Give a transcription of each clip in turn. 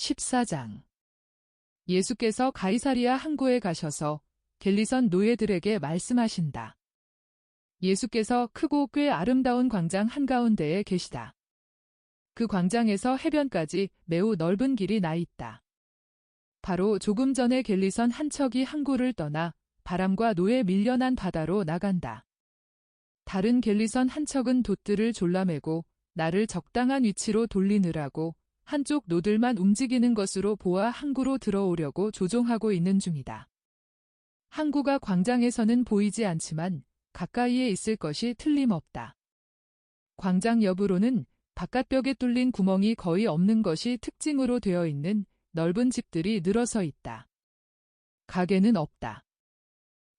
14장. 예수께서 가이사리아 항구에 가셔서 갤리선 노예들에게 말씀하신다. 예수께서 크고 꽤 아름다운 광장 한가운데에 계시다. 그 광장에서 해변까지 매우 넓은 길이 나 있다. 바로 조금 전에 갤리선 한 척이 항구를 떠나 바람과 노에 밀려난 바다로 나간다. 다른 갤리선 한 척은 돛들을 졸라매고 나를 적당한 위치로 돌리느라고 한쪽 노들만 움직이는 것으로 보아 항구로 들어오려고 조종하고 있는 중이다. 항구가 광장에서는 보이지 않지만 가까이에 있을 것이 틀림없다. 광장 옆으로는 바깥벽에 뚫린 구멍이 거의 없는 것이 특징으로 되어 있는 넓은 집들이 늘어서 있다. 가게는 없다.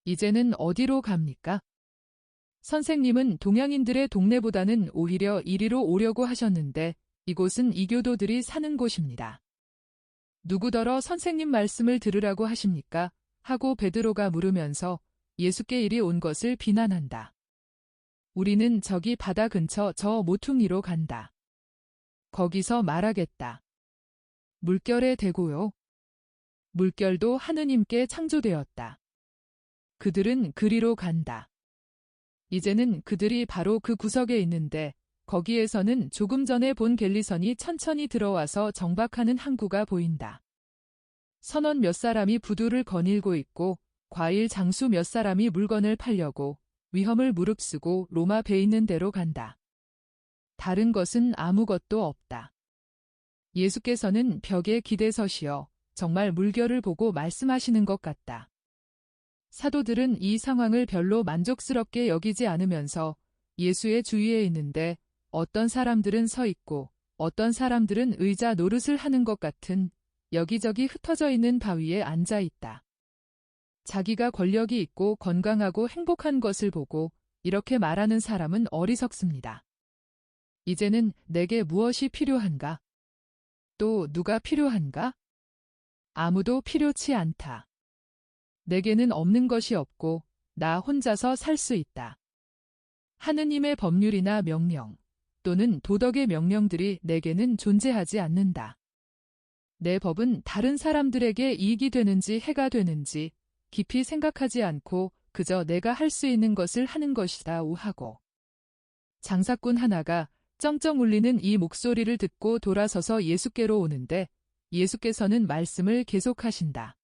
이제는 어디로 갑니까? 선생님은 동양인들의 동네보다는 오히려 이리로 오려고 하셨는데 이곳은 이교도들이 사는 곳입니다. 누구더러 선생님 말씀을 들으라고 하십니까? 하고 베드로가 물으면서 예수께 이리 온 것을 비난한다. 우리는 저기 바다 근처 저 모퉁이로 간다. 거기서 말하겠다. 물결에 대고요. 물결도 하느님께 창조되었다. 그들은 그리로 간다. 이제는 그들이 바로 그 구석에 있는데 거기에서는 조금 전에 본 갤리선이 천천히 들어와서 정박하는 항구가 보인다. 선원 몇 사람이 부두를 거닐고 있고 과일 장수 몇 사람이 물건을 팔려고 위험을 무릅쓰고 로마 배 있는 데로 간다. 다른 것은 아무것도 없다. 예수께서는 벽에 기대 서시어 정말 물결을 보고 말씀하시는 것 같다. 사도들은 이 상황을 별로 만족스럽게 여기지 않으면서 예수의 주위에 있는데 어떤 사람들은 서 있고 어떤 사람들은 의자 노릇을 하는 것 같은 여기저기 흩어져 있는 바위에 앉아 있다. 자기가 권력이 있고 건강하고 행복한 것을 보고 이렇게 말하는 사람은 어리석습니다. 이제는 내게 무엇이 필요한가? 또 누가 필요한가? 아무도 필요치 않다. 내게는 없는 것이 없고 나 혼자서 살 수 있다. 하느님의 법률이나 명령 또는 도덕의 명령들이 내게는 존재하지 않는다. 내 법은 다른 사람들에게 이익이 되는지 해가 되는지 깊이 생각하지 않고 그저 내가 할 수 있는 것을 하는 것이다 우하고. 장사꾼 하나가 쩡쩡 울리는 이 목소리를 듣고 돌아서서 예수께로 오는데 예수께서는 말씀을 계속하신다.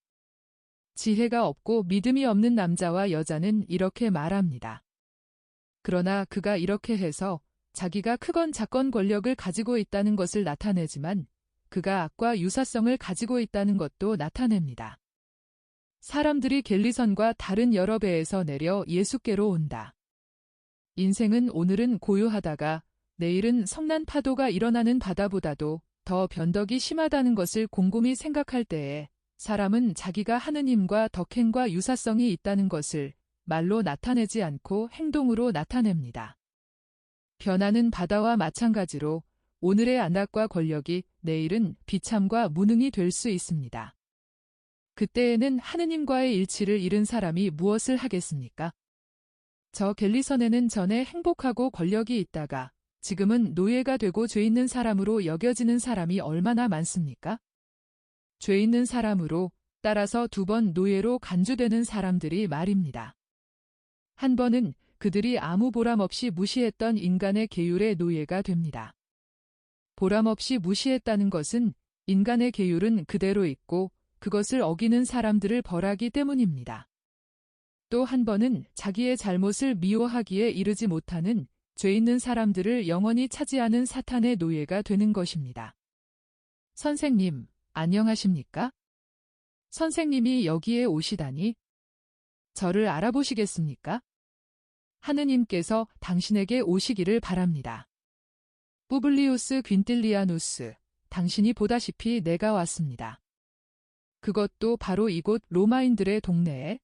지혜가 없고 믿음이 없는 남자와 여자는 이렇게 말합니다. 그러나 그가 이렇게 해서 자기가 크건 작건 권력을 가지고 있다는 것을 나타내지만 그가 악과 유사성을 가지고 있다는 것도 나타냅니다. 사람들이 갤리선과 다른 여러 배에서 내려 예수께로 온다. 인생은 오늘은 고요하다가 내일은 성난 파도가 일어나는 바다보다도 더 변덕이 심하다는 것을 곰곰이 생각할 때에 사람은 자기가 하느님과 덕행과 유사성이 있다는 것을 말로 나타내지 않고 행동으로 나타냅니다. 변하는 바다와 마찬가지로 오늘의 안락과 권력이 내일은 비참과 무능이 될 수 있습니다. 그때에는 하느님과의 일치를 잃은 사람이 무엇을 하겠습니까? 저 갤리선에는 전에 행복하고 권력이 있다가 지금은 노예가 되고 죄 있는 사람으로 여겨지는 사람이 얼마나 많습니까? 죄 있는 사람으로 따라서 2번 노예로 간주되는 사람들이 말입니다. 한 번은 그들이 아무 보람 없이 무시했던 인간의 계율의 노예가 됩니다. 보람 없이 무시했다는 것은 인간의 계율은 그대로 있고 그것을 어기는 사람들을 벌하기 때문입니다. 또 한 번은 자기의 잘못을 미워하기에 이르지 못하는 죄 있는 사람들을 영원히 차지하는 사탄의 노예가 되는 것입니다. 선생님, 안녕하십니까? 선생님이 여기에 오시다니? 저를 알아보시겠습니까? 하느님께서 당신에게 오시기를 바랍니다. 푸블리우스 귄틸리아누스, 당신이 보다시피 내가 왔습니다. 그것도 바로 이곳 로마인들의 동네에.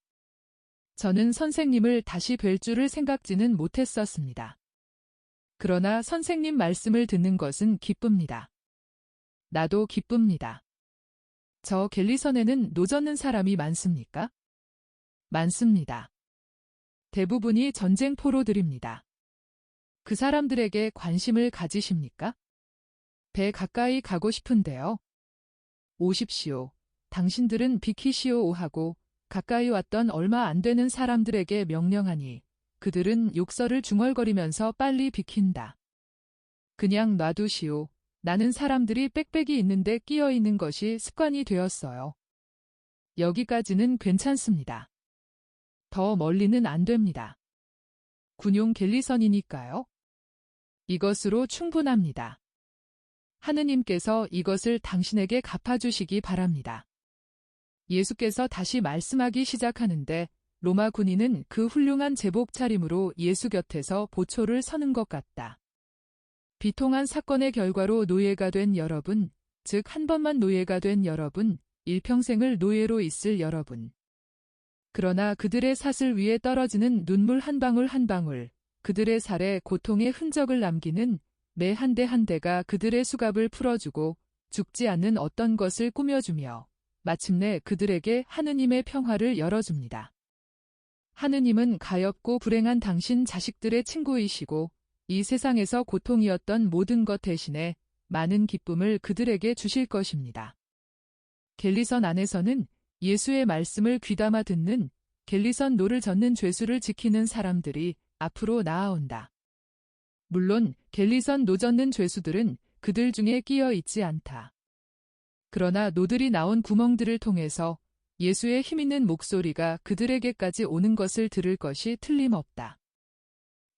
저는 선생님을 다시 뵐 줄을 생각지는 못했었습니다. 그러나 선생님 말씀을 듣는 것은 기쁩니다. 나도 기쁩니다. 저 갤리선에는 노젓는 사람이 많습니까? 많습니다. 대부분이 전쟁 포로들입니다. 그 사람들에게 관심을 가지십니까? 배 가까이 가고 싶은데요. 오십시오. 당신들은 비키시오 하고 가까이 왔던 얼마 안 되는 사람들에게 명령하니 그들은 욕설을 중얼거리면서 빨리 비킨다. 그냥 놔두시오. 나는 사람들이 빽빽이 있는데 끼어 있는 것이 습관이 되었어요. 여기까지는 괜찮습니다. 더 멀리는 안 됩니다. 군용 갤리선이니까요. 이것으로 충분합니다. 하느님께서 이것을 당신에게 갚아주시기 바랍니다. 예수께서 다시 말씀하기 시작하는데 로마 군인은 그 훌륭한 제복 차림으로 예수 곁에서 보초를 서는 것 같다. 비통한 사건의 결과로 노예가 된 여러분, 즉 한 번만 노예가 된 여러분, 일평생을 노예로 있을 여러분. 그러나 그들의 사슬 위에 떨어지는 눈물 한 방울 한 방울, 그들의 살에 고통의 흔적을 남기는 매 한 대 한 대가 그들의 수갑을 풀어주고 죽지 않는 어떤 것을 꾸며주며 마침내 그들에게 하느님의 평화를 열어줍니다. 하느님은 가엾고 불행한 당신 자식들의 친구이시고 이 세상에서 고통이었던 모든 것 대신에 많은 기쁨을 그들에게 주실 것입니다. 갤리선 안에서는 예수의 말씀을 귀담아 듣는 갤리선 노를 젓는 죄수를 지키는 사람들이 앞으로 나아온다. 물론 갤리선 노 젓는 죄수들은 그들 중에 끼어 있지 않다. 그러나 노들이 나온 구멍들을 통해서 예수의 힘있는 목소리가 그들에게까지 오는 것을 들을 것이 틀림없다.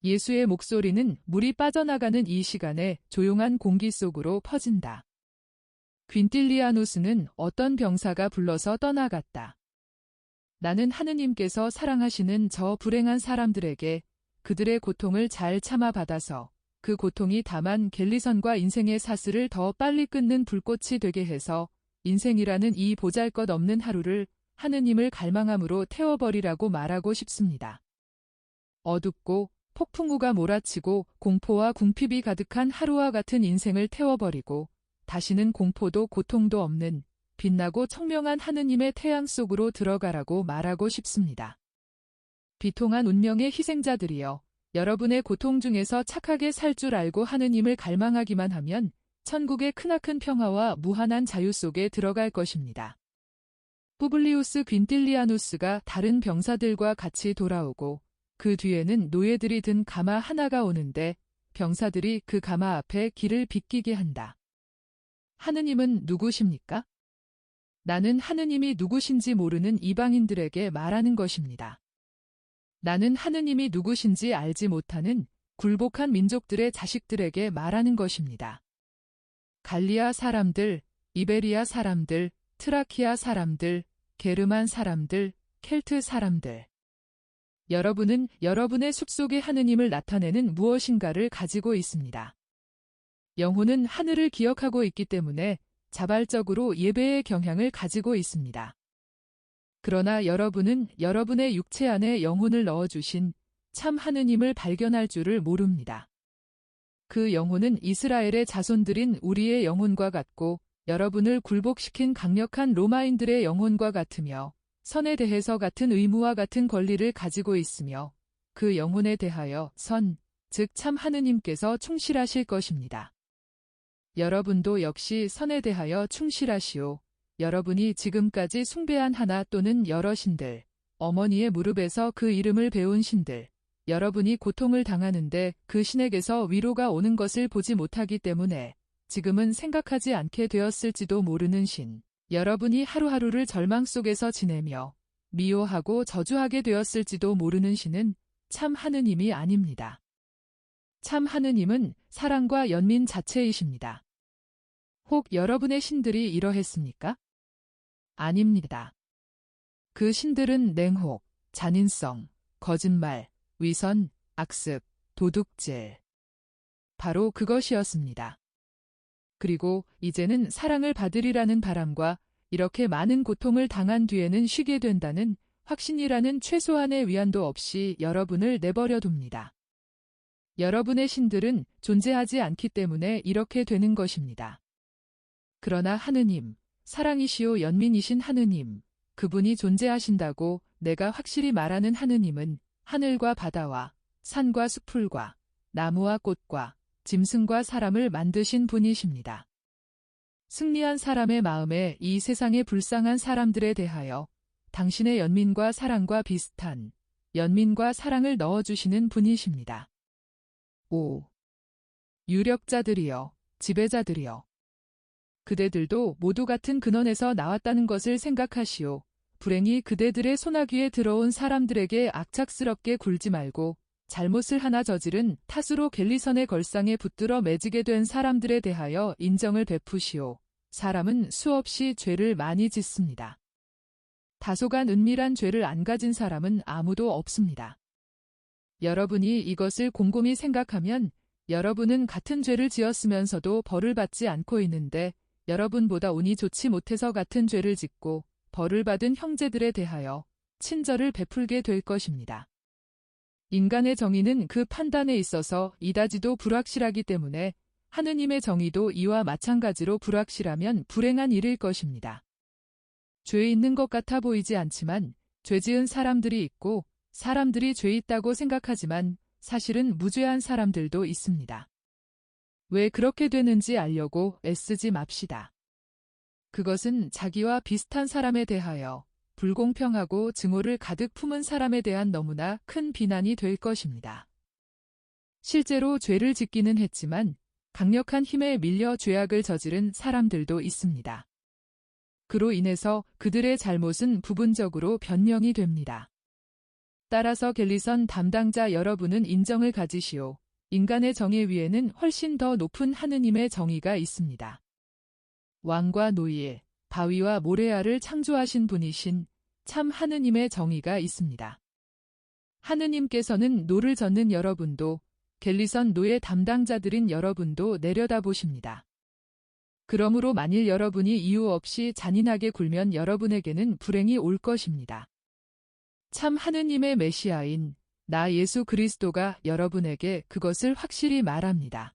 예수의 목소리는 물이 빠져나가는 이 시간에 조용한 공기 속으로 퍼진다. 퀸틸리아누스는 어떤 병사가 불러서 떠나갔다. 나는 하느님께서 사랑하시는 저 불행한 사람들에게 그들의 고통을 잘 참아받아서 그 고통이 다만 갤리선과 인생의 사슬을 더 빨리 끊는 불꽃이 되게 해서 인생이라는 이 보잘것없는 하루를 하느님을 갈망함으로 태워버리라고 말하고 싶습니다. 어둡고 폭풍우가 몰아치고 공포와 궁핍이 가득한 하루와 같은 인생을 태워버리고 다시는 공포도 고통도 없는 빛나고 청명한 하느님의 태양 속으로 들어가라고 말하고 싶습니다. 비통한 운명의 희생자들이여, 여러분의 고통 중에서 착하게 살 줄 알고 하느님을 갈망하기만 하면 천국의 크나큰 평화와 무한한 자유 속에 들어갈 것입니다. 푸블리우스 퀸틸리아누스가 다른 병사들과 같이 돌아오고 그 뒤에는 노예들이 든 가마 하나가 오는데 병사들이 그 가마 앞에 길을 비끼게 한다. 하느님은 누구십니까? 나는 하느님이 누구신지 모르는 이방인들에게 말하는 것입니다. 나는 하느님이 누구신지 알지 못하는 굴복한 민족들의 자식들에게 말하는 것입니다. 갈리아 사람들, 이베리아 사람들, 트라키아 사람들, 게르만 사람들, 켈트 사람들. 여러분은 여러분의 숲속에 하느님을 나타내는 무엇인가를 가지고 있습니다. 영혼은 하늘을 기억하고 있기 때문에 자발적으로 예배의 경향을 가지고 있습니다. 그러나 여러분은 여러분의 육체 안에 영혼을 넣어주신 참 하느님을 발견할 줄을 모릅니다. 그 영혼은 이스라엘의 자손들인 우리의 영혼과 같고 여러분을 굴복시킨 강력한 로마인들의 영혼과 같으며 선에 대해서 같은 의무와 같은 권리를 가지고 있으며 그 영혼에 대하여 즉 참 하느님께서 충실하실 것입니다. 여러분도 역시 선에 대하여 충실하시오. 여러분이 지금까지 숭배한 하나 또는 여러 신들, 어머니의 무릎에서 그 이름을 배운 신들, 여러분이 고통을 당하는데 그 신에게서 위로가 오는 것을 보지 못하기 때문에 지금은 생각하지 않게 되었을지도 모르는 신, 여러분이 하루하루를 절망 속에서 지내며 미워하고 저주하게 되었을지도 모르는 신은 참 하느님이 아닙니다. 참 하느님은 사랑과 연민 자체이십니다. 혹 여러분의 신들이 이러했습니까? 아닙니다. 그 신들은 냉혹, 잔인성, 거짓말, 위선, 악습, 도둑질. 바로 그것이었습니다. 그리고 이제는 사랑을 받으리라는 바람과 이렇게 많은 고통을 당한 뒤에는 쉬게 된다는 확신이라는 최소한의 위안도 없이 여러분을 내버려 둡니다. 여러분의 신들은 존재하지 않기 때문에 이렇게 되는 것입니다. 그러나 하느님, 사랑이시오 연민이신 하느님, 그분이 존재하신다고 내가 확실히 말하는 하느님은 하늘과 바다와 산과 숲풀과 나무와 꽃과 짐승과 사람을 만드신 분이십니다. 승리한 사람의 마음에 이 세상의 불쌍한 사람들에 대하여 당신의 연민과 사랑과 비슷한 연민과 사랑을 넣어주시는 분이십니다. 5. 유력자들이여, 지배자들이여. 그대들도 모두 같은 근원에서 나왔다는 것을 생각하시오. 불행히 그대들의 소나귀에 들어온 사람들에게 악착스럽게 굴지 말고 잘못을 하나 저지른 탓으로 갤리선의 걸상에 붙들어 매지게 된 사람들에 대하여 인정을 베푸시오. 사람은 수없이 죄를 많이 짓습니다. 다소간 은밀한 죄를 안 가진 사람은 아무도 없습니다. 여러분이 이것을 곰곰이 생각하면 여러분은 같은 죄를 지었으면서도 벌을 받지 않고 있는데 여러분보다 운이 좋지 못해서 같은 죄를 짓고 벌을 받은 형제들에 대하여 친절을 베풀게 될 것입니다. 인간의 정의는 그 판단에 있어서 이다지도 불확실하기 때문에 하느님의 정의도 이와 마찬가지로 불확실하면 불행한 일일 것입니다. 죄 있는 것 같아 보이지 않지만 죄 지은 사람들이 있고 사람들이 죄 있다고 생각하지만 사실은 무죄한 사람들도 있습니다. 왜 그렇게 되는지 알려고 애쓰지 맙시다. 그것은 자기와 비슷한 사람에 대하여 불공평하고 증오를 가득 품은 사람에 대한 너무나 큰 비난이 될 것입니다. 실제로 죄를 짓기는 했지만 강력한 힘에 밀려 죄악을 저지른 사람들도 있습니다. 그로 인해서 그들의 잘못은 부분적으로 변명이 됩니다. 따라서 갤리선 담당자 여러분은 인정을 가지시오. 인간의 정의 위에는 훨씬 더 높은 하느님의 정의가 있습니다. 왕과 노예, 바위와 모래알을 창조하신 분이신 참 하느님의 정의가 있습니다. 하느님께서는 노를 젓는 여러분도 갤리선 노예 담당자들인 여러분도 내려다보십니다. 그러므로 만일 여러분이 이유 없이 잔인하게 굴면 여러분에게는 불행이 올 것입니다. 참 하느님의 메시아인 나 예수 그리스도가 여러분에게 그것을 확실히 말합니다.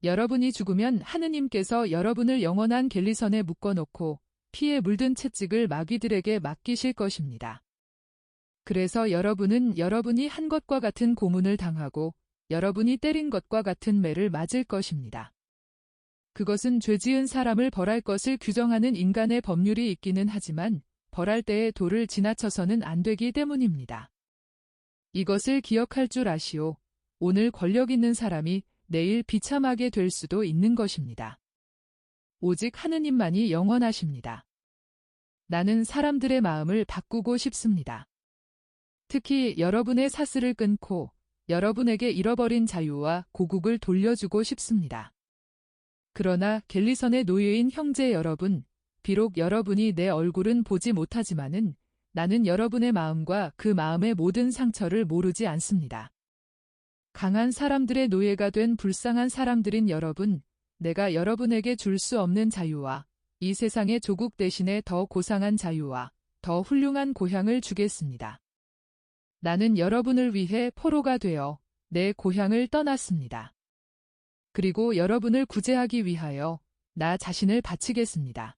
여러분이 죽으면 하느님께서 여러분을 영원한 갤리선에 묶어놓고 피에 물든 채찍을 마귀들에게 맡기실 것입니다. 그래서 여러분은 여러분이 한 것과 같은 고문을 당하고 여러분이 때린 것과 같은 매를 맞을 것입니다. 그것은 죄 지은 사람을 벌할 것을 규정하는 인간의 법률이 있기는 하지만 벌할 때의 도를 지나쳐서는 안 되기 때문입니다. 이것을 기억할 줄 아시오. 오늘 권력 있는 사람이 내일 비참하게 될 수도 있는 것입니다. 오직 하느님만이 영원하십니다. 나는 사람들의 마음을 바꾸고 싶습니다. 특히 여러분의 사슬을 끊고 여러분에게 잃어버린 자유와 고국을 돌려주고 싶습니다. 그러나 갤리선의 노예인 형제 여러분, 비록 여러분이 내 얼굴은 보지 못하지만은 나는 여러분의 마음과 그 마음의 모든 상처를 모르지 않습니다. 강한 사람들의 노예가 된 불쌍한 사람들인 여러분, 내가 여러분에게 줄 수 없는 자유와 이 세상의 조국 대신에 더 고상한 자유와 더 훌륭한 고향을 주겠습니다. 나는 여러분을 위해 포로가 되어 내 고향을 떠났습니다. 그리고 여러분을 구제하기 위하여 나 자신을 바치겠습니다.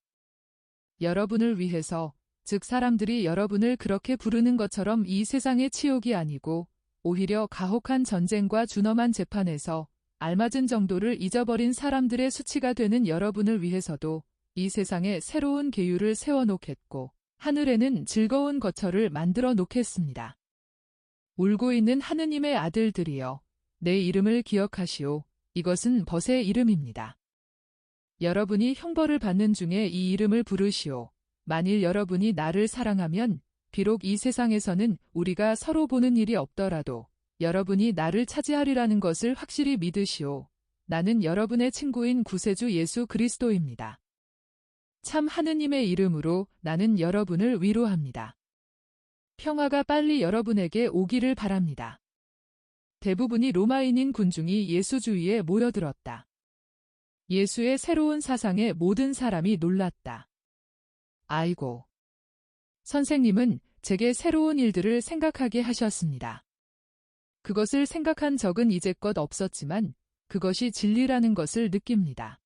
여러분을 위해서, 즉 사람들이 여러분을 그렇게 부르는 것처럼 이 세상의 치욕이 아니고 오히려 가혹한 전쟁과 준엄한 재판에서 알맞은 정도를 잊어버린 사람들의 수치가 되는 여러분을 위해서도 이 세상에 새로운 계율을 세워놓겠고 하늘에는 즐거운 거처를 만들어 놓겠습니다. 울고 있는 하느님의 아들들이여, 내 이름을 기억하시오. 이것은 벗의 이름입니다. 여러분이 형벌을 받는 중에 이 이름을 부르시오. 만일 여러분이 나를 사랑하면 비록 이 세상에서는 우리가 서로 보는 일이 없더라도 여러분이 나를 차지하리라는 것을 확실히 믿으시오. 나는 여러분의 친구인 구세주 예수 그리스도입니다. 참 하느님의 이름으로 나는 여러분을 위로합니다. 평화가 빨리 여러분에게 오기를 바랍니다. 대부분이 로마인인 군중이 예수 주위에 모여들었다. 예수의 새로운 사상에 모든 사람이 놀랐다. 아이고. 선생님은 제게 새로운 일들을 생각하게 하셨습니다. 그것을 생각한 적은 이제껏 없었지만 그것이 진리라는 것을 느낍니다.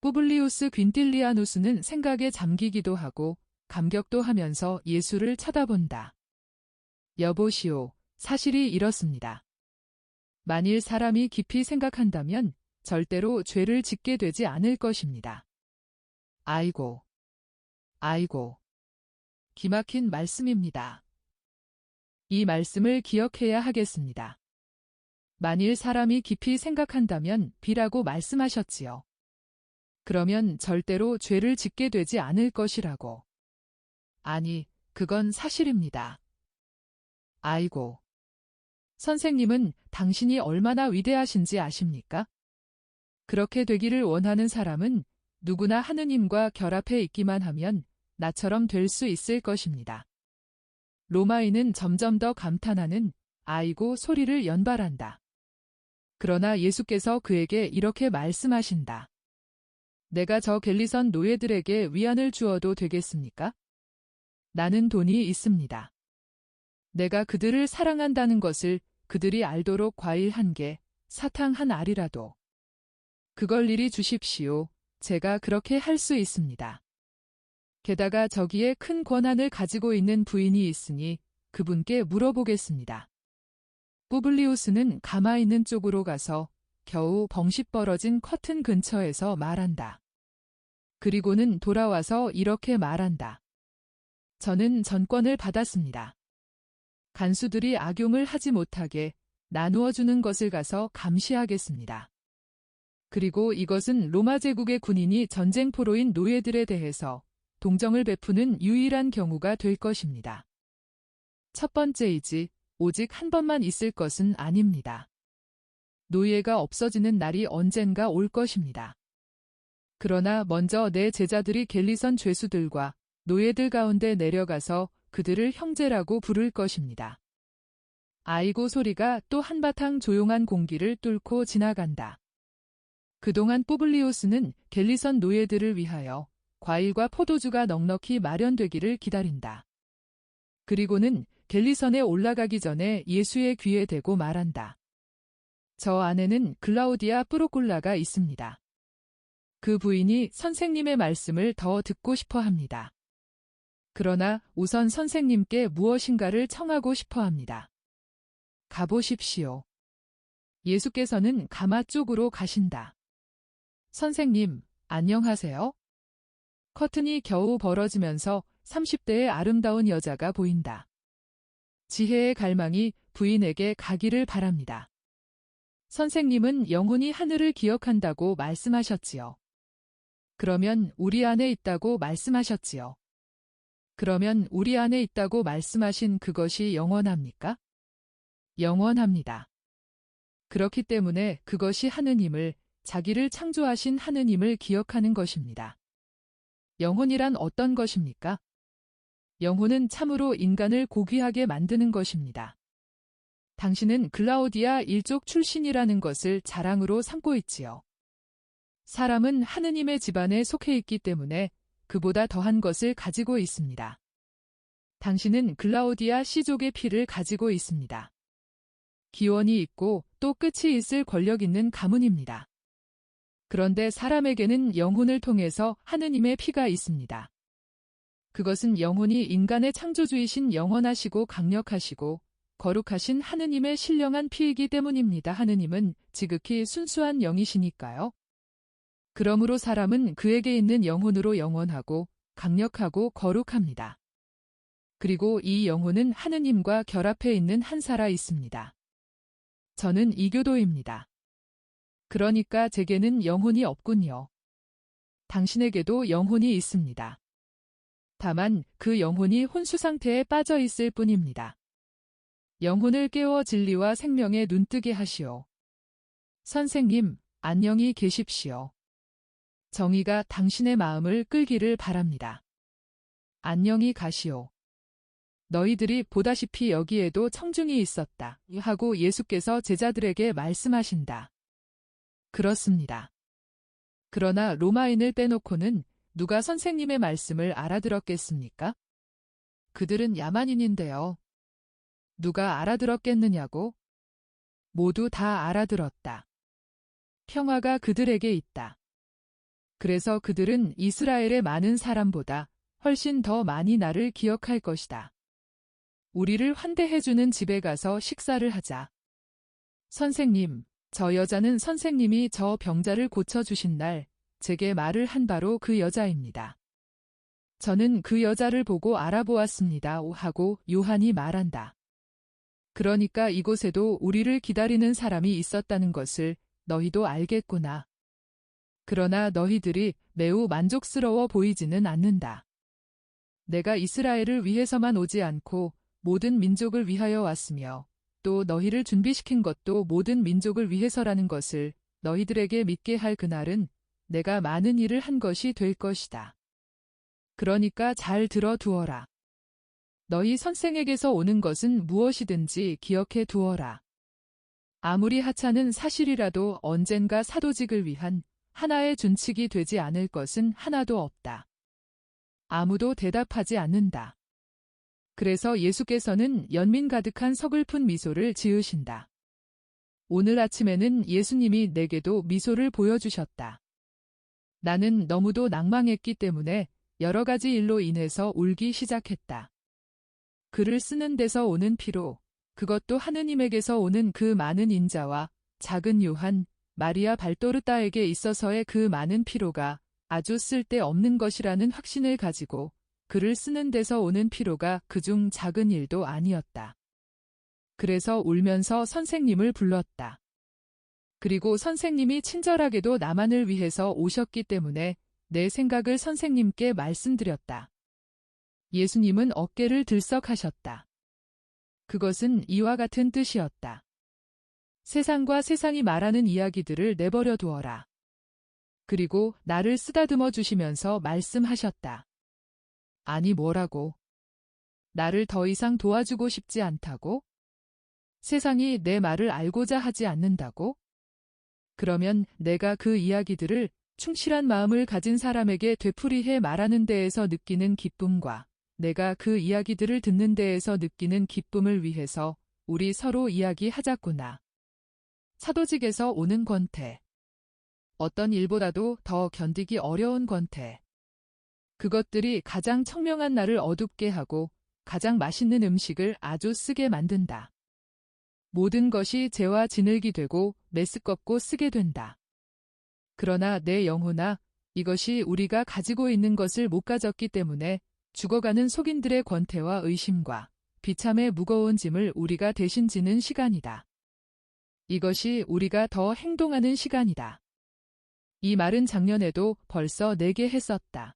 푸블리우스 귄틸리아누스는 생각에 잠기기도 하고 감격도 하면서 예수를 쳐다본다. 여보시오, 사실이 이렇습니다. 만일 사람이 깊이 생각한다면 절대로 죄를 짓게 되지 않을 것입니다. 아이고, 아이고. 기막힌 말씀입니다. 이 말씀을 기억해야 하겠습니다. 만일 사람이 깊이 생각한다면 B라고 말씀하셨지요. 그러면 절대로 죄를 짓게 되지 않을 것이라고. 아니, 그건 사실입니다. 아이고. 선생님은 당신이 얼마나 위대하신지 아십니까? 그렇게 되기를 원하는 사람은 누구나 하느님과 결합해 있기만 하면 나처럼 될 수 있을 것입니다. 로마인은 점점 더 감탄하는 아이고 소리를 연발한다. 그러나 예수께서 그에게 이렇게 말씀하신다. 내가 저 갤리선 노예들에게 위안을 주어도 되겠습니까? 나는 돈이 있습니다. 내가 그들을 사랑한다는 것을 그들이 알도록 과일 1개, 사탕 1알이라도. 그걸 이리 주십시오. 제가 그렇게 할 수 있습니다. 게다가 저기에 큰 권한을 가지고 있는 부인이 있으니 그분께 물어보겠습니다. 푸블리우스는 가마 있는 쪽으로 가서 겨우 벙십 벌어진 커튼 근처에서 말한다. 그리고는 돌아와서 이렇게 말한다. 저는 전권을 받았습니다. 간수들이 악용을 하지 못하게 나누어 주는 것을 가서 감시하겠습니다. 그리고 이것은 로마 제국의 군인이 전쟁포로인 노예들에 대해서 동정을 베푸는 유일한 경우가 될 것입니다. 첫 번째이지 오직 한 번만 있을 것은 아닙니다. 노예가 없어지는 날이 언젠가 올 것입니다. 그러나 먼저 내 제자들이 갤리선 죄수들과 노예들 가운데 내려가서 그들을 형제라고 부를 것입니다. 아이고 소리가 또 한바탕 조용한 공기를 뚫고 지나간다. 그동안 푸블리우스는 갤리선 노예들을 위하여 과일과 포도주가 넉넉히 마련되기를 기다린다. 그리고는 갤리선에 올라가기 전에 예수의 귀에 대고 말한다. 저 안에는 글라우디아 프로콜라가 있습니다. 그 부인이 선생님의 말씀을 더 듣고 싶어 합니다. 그러나 우선 선생님께 무엇인가를 청하고 싶어 합니다. 가보십시오. 예수께서는 가마 쪽으로 가신다. 선생님, 안녕하세요. 커튼이 겨우 벌어지면서 30대의 아름다운 여자가 보인다. 지혜의 갈망이 부인에게 가기를 바랍니다. 선생님은 영혼이 하늘을 기억한다고 말씀하셨지요. 그러면 우리 안에 있다고 말씀하셨지요. 그러면 우리 안에 있다고 말씀하신 그것이 영원합니까? 영원합니다. 그렇기 때문에 그것이 하느님을, 자기를 창조하신 하느님을 기억하는 것입니다. 영혼이란 어떤 것입니까? 영혼은 참으로 인간을 고귀하게 만드는 것입니다. 당신은 글라우디아 일족 출신이라는 것을 자랑으로 삼고 있지요. 사람은 하느님의 집안에 속해 있기 때문에 그보다 더한 것을 가지고 있습니다. 당신은 글라우디아 씨족의 피를 가지고 있습니다. 기원이 있고 또 끝이 있을 권력 있는 가문입니다. 그런데 사람에게는 영혼을 통해서 하느님의 피가 있습니다. 그것은 영혼이 인간의 창조주이신 영원하시고 강력하시고 거룩하신 하느님의 신령한 피이기 때문입니다. 하느님은 지극히 순수한 영이시니까요. 그러므로 사람은 그에게 있는 영혼으로 영원하고 강력하고 거룩합니다. 그리고 이 영혼은 하느님과 결합해 있는 한 살아 있습니다. 저는 이교도입니다. 그러니까 제게는 영혼이 없군요. 당신에게도 영혼이 있습니다. 다만 그 영혼이 혼수 상태에 빠져 있을 뿐입니다. 영혼을 깨워 진리와 생명에 눈뜨게 하시오. 선생님, 안녕히 계십시오. 정의가 당신의 마음을 끌기를 바랍니다. 안녕히 가시오. 너희들이 보다시피 여기에도 청중이 있었다. 하고 예수께서 제자들에게 말씀하신다. 그렇습니다. 그러나 로마인을 빼놓고는 누가 선생님의 말씀을 알아들었겠습니까? 그들은 야만인인데요. 누가 알아들었겠느냐고? 모두 다 알아들었다. 평화가 그들에게 있다. 그래서 그들은 이스라엘의 많은 사람보다 훨씬 더 많이 나를 기억할 것이다. 우리를 환대해주는 집에 가서 식사를 하자. 선생님, 저 여자는 선생님이 저 병자를 고쳐주신 날 제게 말을 한 바로 그 여자입니다. 저는 그 여자를 보고 알아보았습니다. 하고 요한이 말한다. 그러니까 이곳에도 우리를 기다리는 사람이 있었다는 것을 너희도 알겠구나. 그러나 너희들이 매우 만족스러워 보이지는 않는다. 내가 이스라엘을 위해서만 오지 않고 모든 민족을 위하여 왔으며 또 너희를 준비시킨 것도 모든 민족을 위해서라는 것을 너희들에게 믿게 할 그날은 내가 많은 일을 한 것이 될 것이다. 그러니까 잘 들어두어라. 너희 선생에게서 오는 것은 무엇이든지 기억해 두어라. 아무리 하찮은 사실이라도 언젠가 사도직을 위한 하나의 준칙이 되지 않을 것은 하나도 없다. 아무도 대답하지 않는다. 그래서 예수께서는 연민 가득한 서글픈 미소를 지으신다. 오늘 아침에는 예수님이 내게도 미소를 보여주셨다. 나는 너무도 낭망했기 때문에 여러 가지 일로 인해서 울기 시작했다. 글을 쓰는 데서 오는 피로, 그것도 하느님에게서 오는 그 많은 인자와 작은 요한, 마리아 발도르따에게 있어서의 그 많은 피로가 아주 쓸데없는 것이라는 확신을 가지고 글을 쓰는 데서 오는 피로가 그중 작은 일도 아니었다. 그래서 울면서 선생님을 불렀다. 그리고 선생님이 친절하게도 나만을 위해서 오셨기 때문에 내 생각을 선생님께 말씀드렸다. 예수님은 어깨를 들썩하셨다. 그것은 이와 같은 뜻이었다. 세상과 세상이 말하는 이야기들을 내버려 두어라. 그리고 나를 쓰다듬어 주시면서 말씀하셨다. 아니 뭐라고? 나를 더 이상 도와주고 싶지 않다고? 세상이 내 말을 알고자 하지 않는다고? 그러면 내가 그 이야기들을 충실한 마음을 가진 사람에게 되풀이해 말하는 데에서 느끼는 기쁨과 내가 그 이야기들을 듣는 데에서 느끼는 기쁨을 위해서 우리 서로 이야기하자꾸나. 사도직에서 오는 권태. 어떤 일보다도 더 견디기 어려운 권태. 그것들이 가장 청명한 나를 어둡게 하고 가장 맛있는 음식을 아주 쓰게 만든다. 모든 것이 재와 진흙이 되고 메스껍고 쓰게 된다. 그러나 내 영혼아, 이것이 우리가 가지고 있는 것을 못 가졌기 때문에 죽어가는 속인들의 권태와 의심과 비참의 무거운 짐을 우리가 대신 지는 시간이다. 이것이 우리가 더 행동하는 시간이다. 이 말은 작년에도 벌써 내게 했었다.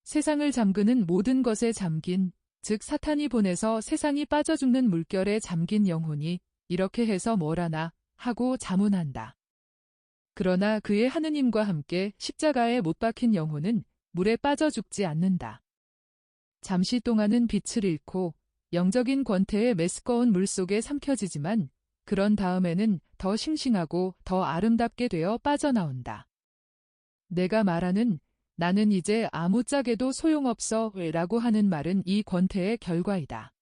세상을 잠그는 모든 것에 잠긴, 즉 사탄이 보내서 세상이 빠져 죽는 물결에 잠긴 영혼이 이렇게 해서 뭘 하나 하고 자문한다. 그러나 그의 하느님과 함께 십자가에 못 박힌 영혼은 물에 빠져 죽지 않는다. 잠시 동안은 빛을 잃고 영적인 권태에 메스꺼운 물속에 삼켜지지만 그런 다음에는 더 싱싱하고 더 아름답게 되어 빠져나온다. 내가 말하는 나는 이제 아무짝에도 소용없어 라고 하는 말은 이 권태의 결과이다.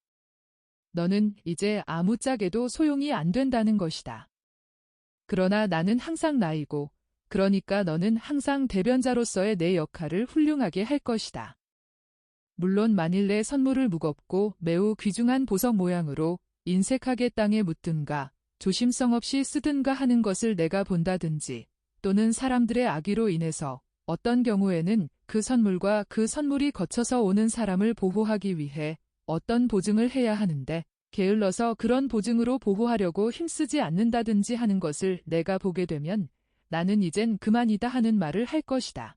너는 이제 아무짝에도 소용이 안 된다는 것이다. 그러나 나는 항상 나이고 그러니까 너는 항상 대변자로서의 내 역할을 훌륭하게 할 것이다. 물론 만일 내 선물을 무겁고 매우 귀중한 보석 모양으로 인색하게 땅에 묻든가 조심성 없이 쓰든가 하는 것을 내가 본다든지 또는 사람들의 악의로 인해서 어떤 경우에는 그 선물과 그 선물이 거쳐서 오는 사람을 보호하기 위해 어떤 보증을 해야 하는데 게을러서 그런 보증으로 보호하려고 힘쓰지 않는다든지 하는 것을 내가 보게 되면 나는 이젠 그만이다 하는 말을 할 것이다.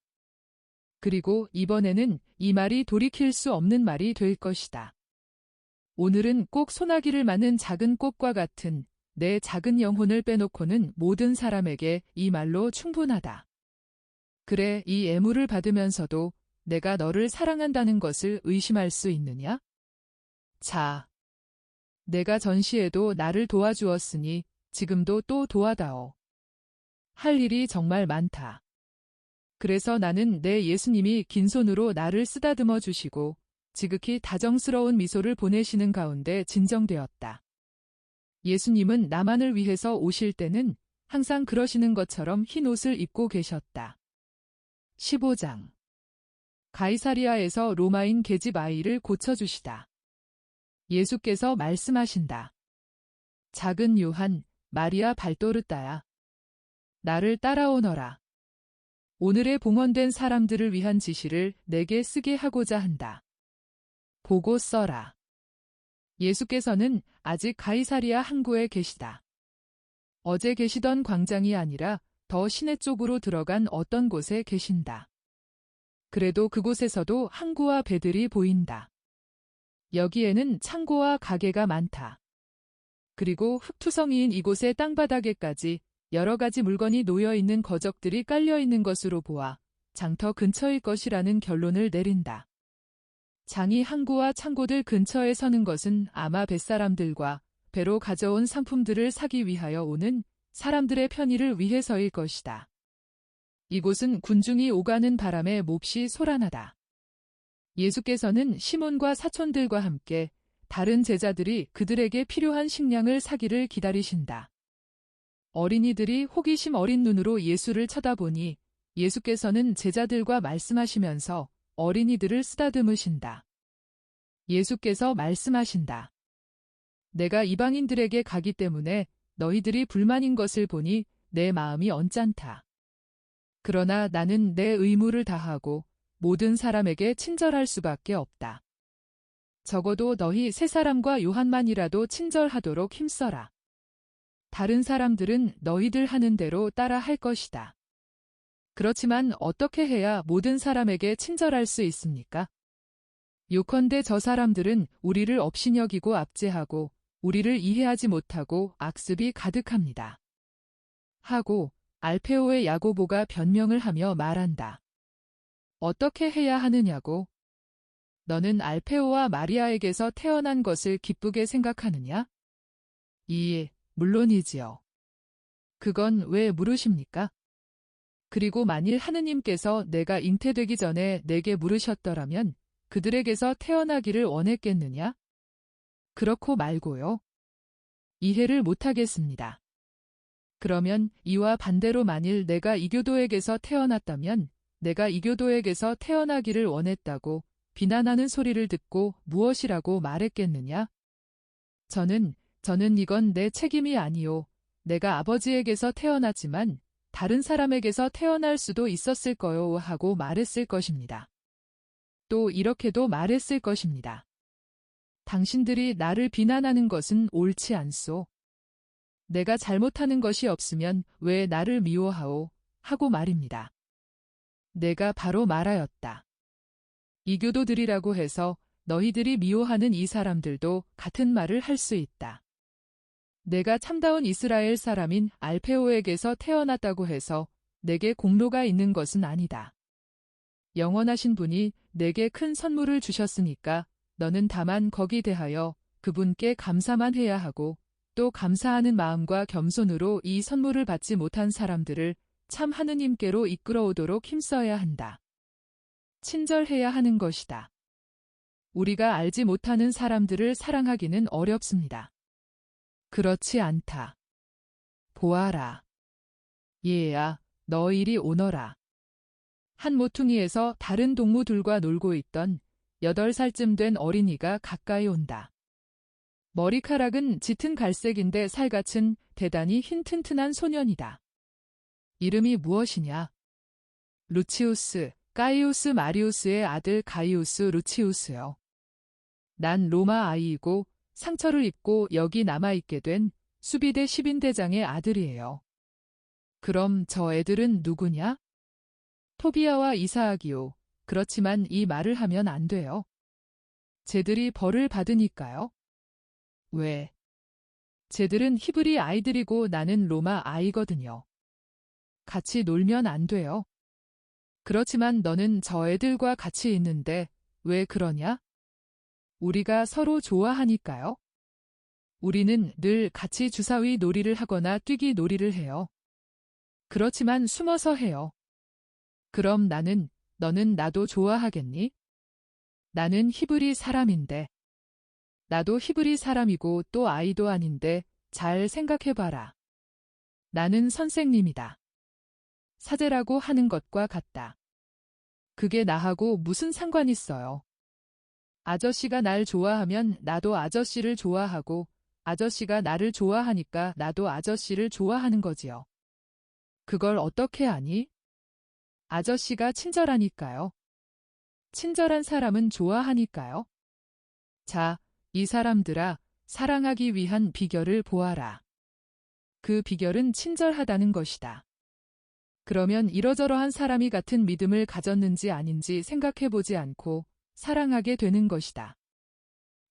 그리고 이번에는 이 말이 돌이킬 수 없는 말이 될 것이다. 오늘은 꼭 소나기를 마는 작은 꽃과 같은 내 작은 영혼을 빼놓고는 모든 사람에게 이 말로 충분하다. 그래, 이 애무를 받으면서도 내가 너를 사랑한다는 것을 의심할 수 있느냐? 자, 내가 전시에도 나를 도와주었으니 지금도 또 도와다오. 할 일이 정말 많다. 그래서 나는 내 예수님이 긴 손으로 나를 쓰다듬어 주시고 지극히 다정스러운 미소를 보내시는 가운데 진정되었다. 예수님은 나만을 위해서 오실 때는 항상 그러시는 것처럼 흰 옷을 입고 계셨다. 15장. 가이사리아에서 로마인 계집 아이를 고쳐주시다. 예수께서 말씀하신다. 작은 요한, 마리아 발도르따야. 나를 따라오너라. 오늘의 봉헌된 사람들을 위한 지시를 내게 쓰게 하고자 한다. 보고 써라. 예수께서는 아직 가이사리아 항구에 계시다. 어제 계시던 광장이 아니라 더 시내 쪽으로 들어간 어떤 곳에 계신다. 그래도 그곳에서도 항구와 배들이 보인다. 여기에는 창고와 가게가 많다. 그리고 흙투성이인 이곳의 땅바닥에까지 여러 가지 물건이 놓여 있는 거적들이 깔려 있는 것으로 보아 장터 근처일 것이라는 결론을 내린다. 장이 항구와 창고들 근처에 서는 것은 아마 뱃사람들과 배로 가져온 상품들을 사기 위하여 오는 사람들의 편의를 위해서일 것이다. 이곳은 군중이 오가는 바람에 몹시 소란하다. 예수께서는 시몬과 사촌들과 함께 다른 제자들이 그들에게 필요한 식량을 사기를 기다리신다. 어린이들이 호기심 어린 눈으로 예수를 쳐다보니 예수께서는 제자들과 말씀하시면서 어린이들을 쓰다듬으신다. 예수께서 말씀하신다. 내가 이방인들에게 가기 때문에 너희들이 불만인 것을 보니 내 마음이 언짢다. 그러나 나는 내 의무를 다하고 모든 사람에게 친절할 수밖에 없다. 적어도 너희 세 사람과 요한만이라도 친절하도록 힘써라. 다른 사람들은 너희들 하는 대로 따라 할 것이다. 그렇지만 어떻게 해야 모든 사람에게 친절할 수 있습니까? 요컨대 저 사람들은 우리를 업신여기고 압제하고 우리를 이해하지 못하고 악습이 가득합니다. 하고 알페오의 야고보가 변명을 하며 말한다. 어떻게 해야 하느냐고? 너는 알페오와 마리아에게서 태어난 것을 기쁘게 생각하느냐? 물론이지요. 그건 왜 물으십니까? 그리고 만일 하느님께서 내가 잉태되기 전에 내게 물으셨더라면 그들에게서 태어나기를 원했겠느냐? 그렇고 말고요. 이해를 못하겠습니다. 그러면 이와 반대로 만일 내가 이교도에게서 태어났다면 내가 이교도에게서 태어나기를 원했다고 비난하는 소리를 듣고 무엇이라고 말했겠느냐? 저는 이건 내 책임이 아니요. 내가 아버지에게서 태어났지만 다른 사람에게서 태어날 수도 있었을 거요 하고 말했을 것입니다. 또 이렇게도 말했을 것입니다. 당신들이 나를 비난하는 것은 옳지 않소. 내가 잘못하는 것이 없으면 왜 나를 미워하오? 하고 말입니다. 내가 바로 말하였다. 이교도들이라고 해서 너희들이 미워하는 이 사람들도 같은 말을 할 수 있다. 내가 참다운 이스라엘 사람인 알페오에게서 태어났다고 해서 내게 공로가 있는 것은 아니다. 영원하신 분이 내게 큰 선물을 주셨으니까 너는 다만 거기 대하여 그분께 감사만 해야 하고 또 감사하는 마음과 겸손으로 이 선물을 받지 못한 사람들을 참 하느님께로 이끌어오도록 힘써야 한다. 친절해야 하는 것이다. 우리가 알지 못하는 사람들을 사랑하기는 어렵습니다. 그렇지 않다. 보아라. 얘야, 너 이리 오너라. 한 모퉁이에서 다른 동무들과 놀고 있던 8살쯤 된 어린이가 가까이 온다. 머리카락은 짙은 갈색인데 살갗은 대단히 흰 튼튼한 소년이다. 이름이 무엇이냐? 루치우스, 가이우스 마리우스의 아들 가이우스 루치우스요. 난 로마 아이이고 상처를 입고 여기 남아있게 된 수비대 10인대장의 아들이에요. 그럼 저 애들은 누구냐? 토비아와 이사학이요. 그렇지만 이 말을 하면 안 돼요. 쟤들이 벌을 받으니까요. 왜? 쟤들은 히브리 아이들이고 나는 로마 아이거든요. 같이 놀면 안 돼요. 그렇지만 너는 저 애들과 같이 있는데 왜 그러냐? 우리가 서로 좋아하니까요. 우리는 늘 같이 주사위 놀이를 하거나 뛰기 놀이를 해요. 그렇지만 숨어서 해요. 그럼 너는 나도 좋아하겠니? 나는 히브리 사람인데. 나도 히브리 사람이고 또 아이도 아닌데 잘 생각해봐라. 나는 선생님이다. 사제라고 하는 것과 같다. 그게 나하고 무슨 상관 있어요? 아저씨가 날 좋아하면 나도 아저씨를 좋아하고 아저씨가 나를 좋아하니까 나도 아저씨를 좋아하는 거지요. 그걸 어떻게 아니? 아저씨가 친절하니까요. 친절한 사람은 좋아하니까요. 자, 이 사람들아, 사랑하기 위한 비결을 보아라. 그 비결은 친절하다는 것이다. 그러면 이러저러한 사람이 같은 믿음을 가졌는지 아닌지 생각해보지 않고 사랑하게 되는 것이다.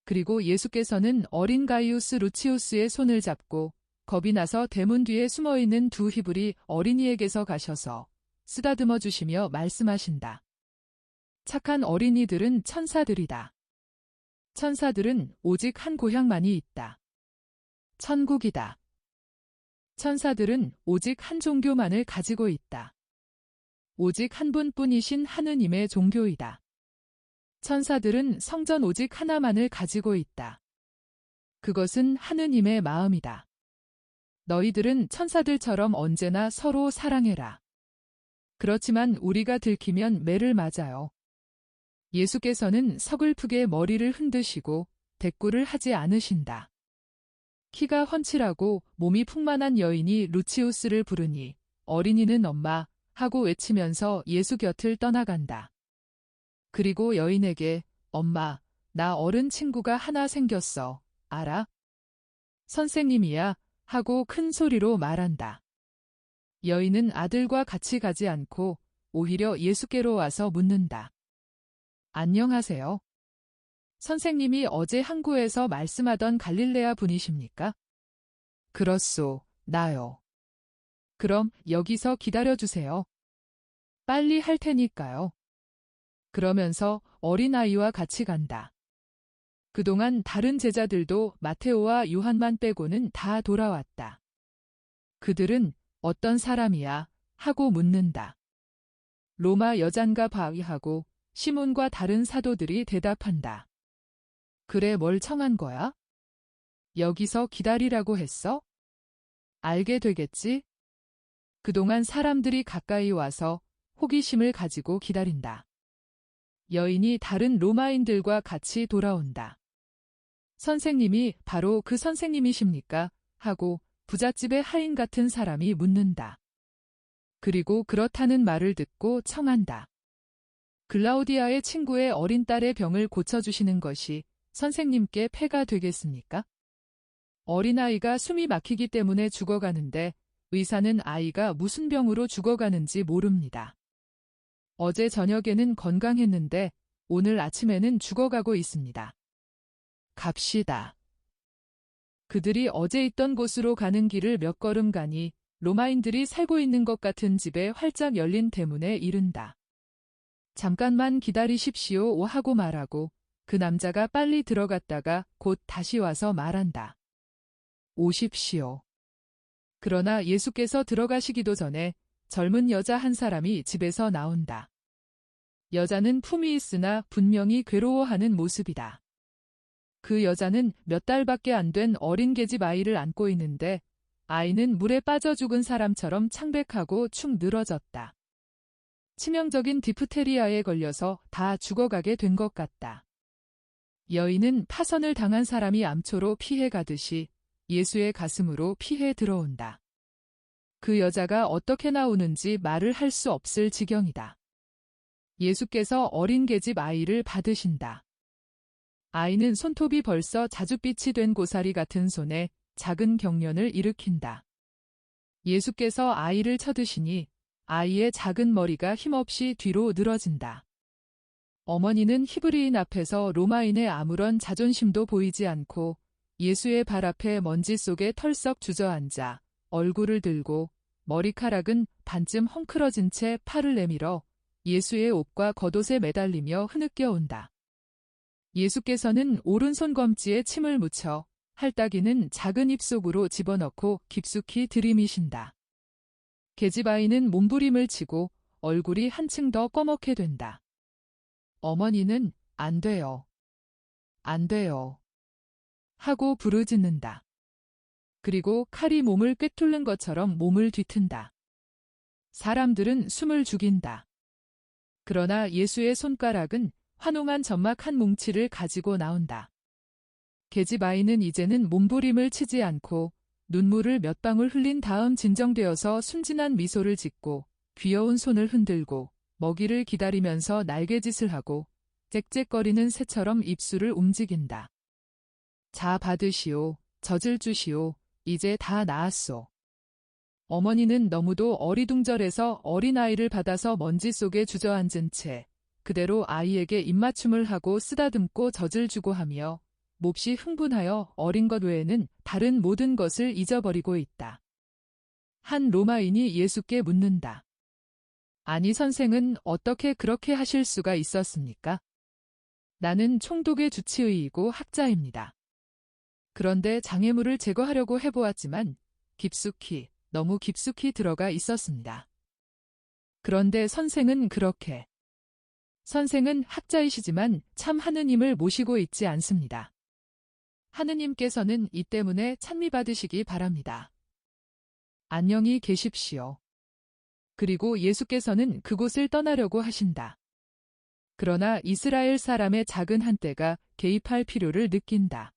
그리고 예수께서는 어린 가이우스 루치우스의 손을 잡고 겁이 나서 대문 뒤에 숨어있는 두 히브리 어린이에게서 가셔서 쓰다듬어 주시며 말씀하신다. 착한 어린이들은 천사들이다. 천사들은 오직 한 고향만이 있다. 천국이다. 천사들은 오직 한 종교만을 가지고 있다. 오직 한 분뿐이신 하느님의 종교이다. 천사들은 성전 오직 하나만을 가지고 있다. 그것은 하느님의 마음이다. 너희들은 천사들처럼 언제나 서로 사랑해라. 그렇지만 우리가 들키면 매를 맞아요. 예수께서는 서글프게 머리를 흔드시고 대꾸를 하지 않으신다. 키가 훤칠하고 몸이 풍만한 여인이 루치우스를 부르니 어린이는 엄마 하고 외치면서 예수 곁을 떠나간다. 그리고 여인에게 엄마, 나 어른 친구가 하나 생겼어. 알아? 선생님이야 하고 큰 소리로 말한다. 여인은 아들과 같이 가지 않고 오히려 예수께로 와서 묻는다. 안녕하세요. 선생님이 어제 항구에서 말씀하던 갈릴레아 분이십니까? 그렇소, 나요. 그럼 여기서 기다려주세요. 빨리 할 테니까요. 그러면서 어린아이와 같이 간다. 그동안 다른 제자들도 마테오와 요한만 빼고는 다 돌아왔다. 그들은 어떤 사람이야? 하고 묻는다. 로마 여잔가 바위하고 시몬과 다른 사도들이 대답한다. 그래 뭘 청한 거야? 여기서 기다리라고 했어? 알게 되겠지? 그동안 사람들이 가까이 와서 호기심을 가지고 기다린다. 여인이 다른 로마인들과 같이 돌아온다. 선생님이 바로 그 선생님이십니까? 하고 부잣집의 하인 같은 사람이 묻는다. 그리고 그렇다는 말을 듣고 청한다. 글라우디아의 친구의 어린 딸의 병을 고쳐주시는 것이 선생님께 폐가 되겠습니까? 어린아이가 숨이 막히기 때문에 죽어가는데 의사는 아이가 무슨 병으로 죽어가는지 모릅니다. 어제 저녁에는 건강했는데 오늘 아침에는 죽어가고 있습니다. 갑시다. 그들이 어제 있던 곳으로 가는 길을 몇 걸음 가니 로마인들이 살고 있는 것 같은 집에 활짝 열린 대문에 이른다. 잠깐만 기다리십시오 하고 말하고 그 남자가 빨리 들어갔다가 곧 다시 와서 말한다. 오십시오. 그러나 예수께서 들어가시기도 전에 젊은 여자 한 사람이 집에서 나온다. 여자는 품이 있으나 분명히 괴로워하는 모습이다. 그 여자는 몇 달밖에 안 된 어린 계집 아이를 안고 있는데 아이는 물에 빠져 죽은 사람처럼 창백하고 축 늘어졌다. 치명적인 디프테리아에 걸려서 다 죽어가게 된 것 같다. 여인은 파선을 당한 사람이 암초로 피해 가듯이 예수의 가슴으로 피해 들어온다. 그 여자가 어떻게 나오는지 말을 할 수 없을 지경이다. 예수께서 어린 계집 아이를 받으신다. 아이는 손톱이 벌써 자줏빛이 된 고사리 같은 손에 작은 경련을 일으킨다. 예수께서 아이를 쳐드시니 아이의 작은 머리가 힘없이 뒤로 늘어진다. 어머니는 히브리인 앞에서 로마인의 아무런 자존심도 보이지 않고 예수의 발 앞에 먼지 속에 털썩 주저앉아 얼굴을 들고 머리카락은 반쯤 헝클어진 채 팔을 내밀어 예수의 옷과 겉옷에 매달리며 흐느껴 온다. 예수께서는 오른손 검지에 침을 묻혀 할따기는 작은 입 속으로 집어넣고 깊숙이 들이미신다. 계집아이는 몸부림을 치고 얼굴이 한층 더 꺼멓게 된다. 어머니는 안 돼요. 안 돼요. 하고 부르짖는다. 그리고 칼이 몸을 꿰뚫는 것처럼 몸을 뒤튼다. 사람들은 숨을 죽인다. 그러나 예수의 손가락은 환웅한 점막 한 뭉치를 가지고 나온다. 계집아이는 이제는 몸부림을 치지 않고 눈물을 몇 방울 흘린 다음 진정되어서 순진한 미소를 짓고 귀여운 손을 흔들고 먹이를 기다리면서 날개짓을 하고 짹짹거리는 새처럼 입술을 움직인다. 자 받으시오. 젖을 주시오. 이제 다 나았소. 어머니는 너무도 어리둥절해서 어린아이를 받아서 먼지 속에 주저앉은 채 그대로 아이에게 입맞춤을 하고 쓰다듬고 젖을 주고 하며 몹시 흥분하여 어린 것 외에는 다른 모든 것을 잊어버리고 있다. 한 로마인이 예수께 묻는다. 아니 선생은 어떻게 그렇게 하실 수가 있었습니까? 나는 총독의 주치의이고 학자입니다. 그런데 장애물을 제거하려고 해보았지만 깊숙이, 너무 깊숙이 들어가 있었습니다. 그런데 선생은 그렇게. 선생은 학자이시지만 참 하느님을 모시고 있지 않습니다. 하느님께서는 이 때문에 찬미받으시기 바랍니다. 안녕히 계십시오. 그리고 예수께서는 그곳을 떠나려고 하신다. 그러나 이스라엘 사람의 작은 한때가 개입할 필요를 느낀다.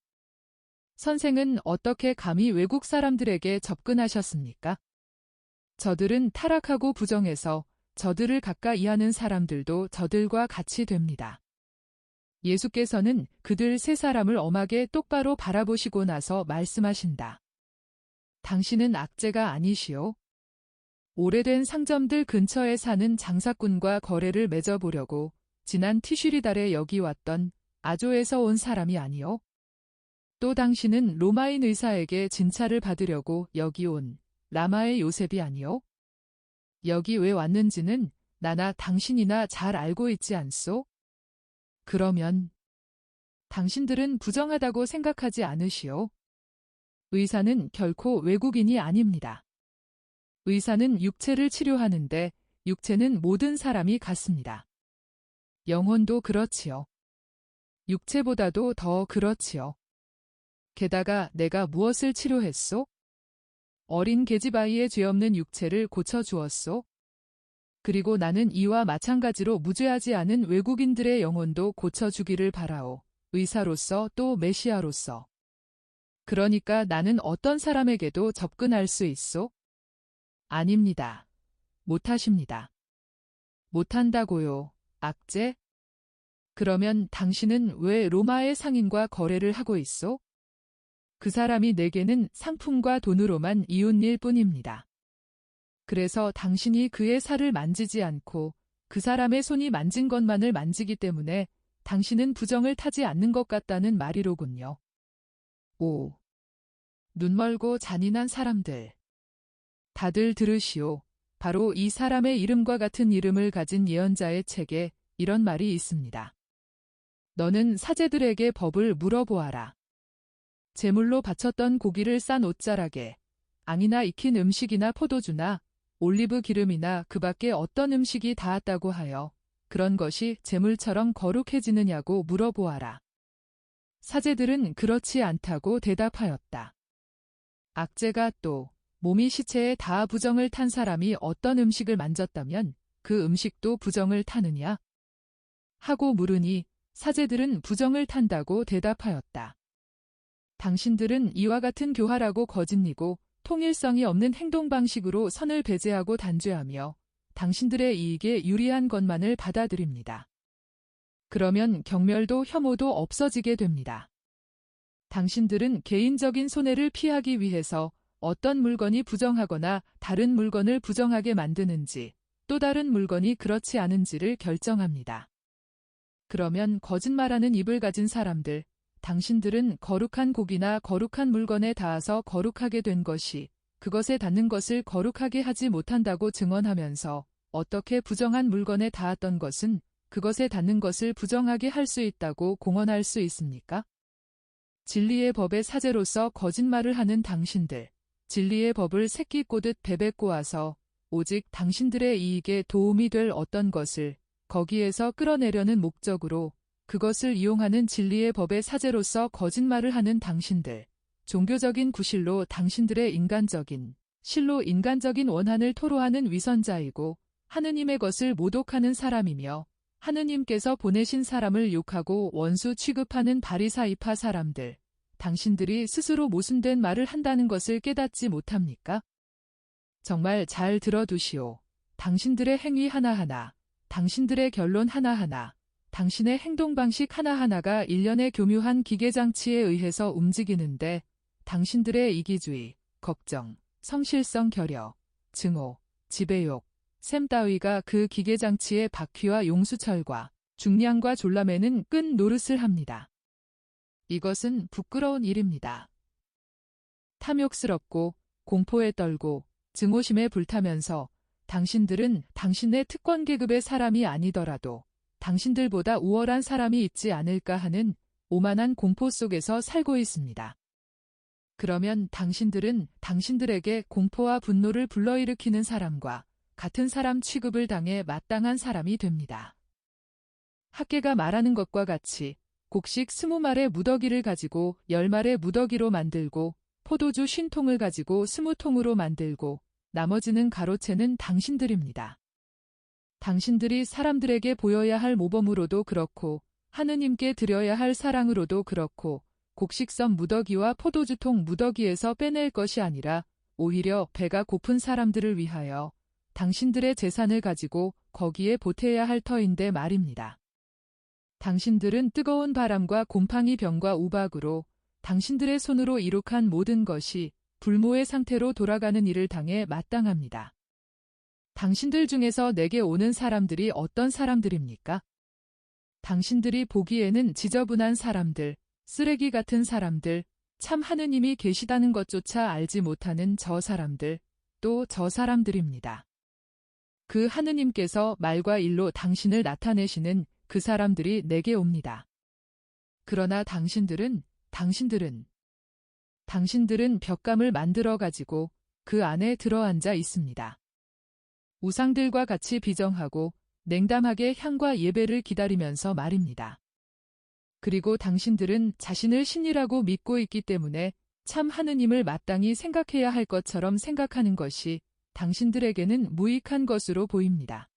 선생은 어떻게 감히 외국 사람들에게 접근하셨습니까? 저들은 타락하고 부정해서 저들을 가까이 하는 사람들도 저들과 같이 됩니다. 예수께서는 그들 세 사람을 엄하게 똑바로 바라보시고 나서 말씀하신다. 당신은 악재가 아니시오. 오래된 상점들 근처에 사는 장사꾼과 거래를 맺어보려고 지난 티슈리달에 여기 왔던 아조에서 온 사람이 아니오. 또 당신은 로마인 의사에게 진찰을 받으려고 여기 온 라마의 요셉이 아니오. 여기 왜 왔는지는 나나 당신이나 잘 알고 있지 않소? 그러면 당신들은 부정하다고 생각하지 않으시오? 의사는 결코 외국인이 아닙니다. 의사는 육체를 치료하는데 육체는 모든 사람이 같습니다. 영혼도 그렇지요. 육체보다도 더 그렇지요. 게다가 내가 무엇을 치료했소? 어린 계집아이의 죄 없는 육체를 고쳐주었소? 그리고 나는 이와 마찬가지로 무죄하지 않은 외국인들의 영혼도 고쳐주기를 바라오. 의사로서 또 메시아로서. 그러니까 나는 어떤 사람에게도 접근할 수 있소? 아닙니다. 못하십니다. 못한다고요. 악재? 그러면 당신은 왜 로마의 상인과 거래를 하고 있소? 그 사람이 내게는 상품과 돈으로만 이웃일 뿐입니다. 그래서 당신이 그의 살을 만지지 않고 그 사람의 손이 만진 것만을 만지기 때문에 당신은 부정을 타지 않는 것 같다는 말이로군요. 5. 눈멀고 잔인한 사람들. 다들 들으시오. 바로 이 사람의 이름과 같은 이름을 가진 예언자의 책에 이런 말이 있습니다. 너는 사제들에게 법을 물어보아라. 제물로 바쳤던 고기를 싼 옷자락에 앙이나 익힌 음식이나 포도주나 올리브 기름이나 그 밖에 어떤 음식이 닿았다고 하여 그런 것이 제물처럼 거룩해지느냐고 물어보아라. 사제들은 그렇지 않다고 대답하였다. 악재가 또 몸이 시체에 다 부정을 탄 사람이 어떤 음식을 만졌다면 그 음식도 부정을 타느냐? 하고 물으니 사제들은 부정을 탄다고 대답하였다. 당신들은 이와 같은 교활하고 거짓이고 통일성이 없는 행동 방식으로 선을 배제하고 단죄하며 당신들의 이익에 유리한 것만을 받아들입니다. 그러면 경멸도 혐오도 없어지게 됩니다. 당신들은 개인적인 손해를 피하기 위해서 어떤 물건이 부정하거나 다른 물건을 부정하게 만드는지 또 다른 물건이 그렇지 않은지를 결정합니다. 그러면 거짓말하는 입을 가진 사람들, 당신들은 거룩한 고기나 거룩한 물건에 닿아서 거룩하게 된 것이 그것에 닿는 것을 거룩하게 하지 못한다고 증언하면서 어떻게 부정한 물건에 닿았던 것은 그것에 닿는 것을 부정하게 할 수 있다고 공언할 수 있습니까? 진리의 법의 사제로서 거짓말을 하는 당신들, 진리의 법을 새끼 꼬듯 베베 꼬아서 오직 당신들의 이익에 도움이 될 어떤 것을 거기에서 끌어내려는 목적으로 그것을 이용하는 진리의 법의 사제로서 거짓말을 하는 당신들, 종교적인 구실로 당신들의 인간적인, 실로 인간적인 원한을 토로하는 위선자이고 하느님의 것을 모독하는 사람이며 하느님께서 보내신 사람을 욕하고 원수 취급하는 바리사이파 사람들, 당신들이 스스로 모순된 말을 한다는 것을 깨닫지 못합니까? 정말 잘 들어두시오. 당신들의 행위 하나하나, 당신들의 결론 하나하나, 당신의 행동 방식 하나하나가 일련의 교묘한 기계장치에 의해서 움직이는데 당신들의 이기주의, 걱정, 성실성 결여, 증오, 지배욕, 셈 따위가 그 기계장치의 바퀴와 용수철과 중량과 졸라매는 끈 노릇을 합니다. 이것은 부끄러운 일입니다. 탐욕스럽고 공포에 떨고 증오심에 불타면서 당신들은 당신의 특권 계급의 사람이 아니더라도 당신들보다 우월한 사람이 있지 않을까 하는 오만한 공포 속에서 살고 있습니다. 그러면 당신들은 당신들에게 공포와 분노를 불러일으키는 사람과 같은 사람 취급을 당해 마땅한 사람이 됩니다. 학계가 말하는 것과 같이 곡식 20말의 무더기를 가지고 10말의 무더기로 만들고 포도주 50통을 가지고 20통으로 만들고 나머지는 가로채는 당신들입니다. 당신들이 사람들에게 보여야 할 모범으로도 그렇고 하느님께 드려야 할 사랑으로도 그렇고 곡식섬 무더기와 포도주통 무더기에서 빼낼 것이 아니라 오히려 배가 고픈 사람들을 위하여 당신들의 재산을 가지고 거기에 보태야 할 터인데 말입니다. 당신들은 뜨거운 바람과 곰팡이 병과 우박으로 당신들의 손으로 이룩한 모든 것이 불모의 상태로 돌아가는 일을 당해 마땅합니다. 당신들 중에서 내게 오는 사람들이 어떤 사람들입니까? 당신들이 보기에는 지저분한 사람들, 쓰레기 같은 사람들, 참 하느님이 계시다는 것조차 알지 못하는 저 사람들, 또 저 사람들입니다. 그 하느님께서 말과 일로 당신을 나타내시는 그 사람들이 내게 옵니다. 그러나 당신들은 벽감을 만들어 가지고 그 안에 들어앉아 있습니다. 우상들과 같이 비정하고 냉담하게 향과 예배를 기다리면서 말입니다. 그리고 당신들은 자신을 신이라고 믿고 있기 때문에 참 하느님을 마땅히 생각해야 할 것처럼 생각하는 것이 당신들에게는 무익한 것으로 보입니다.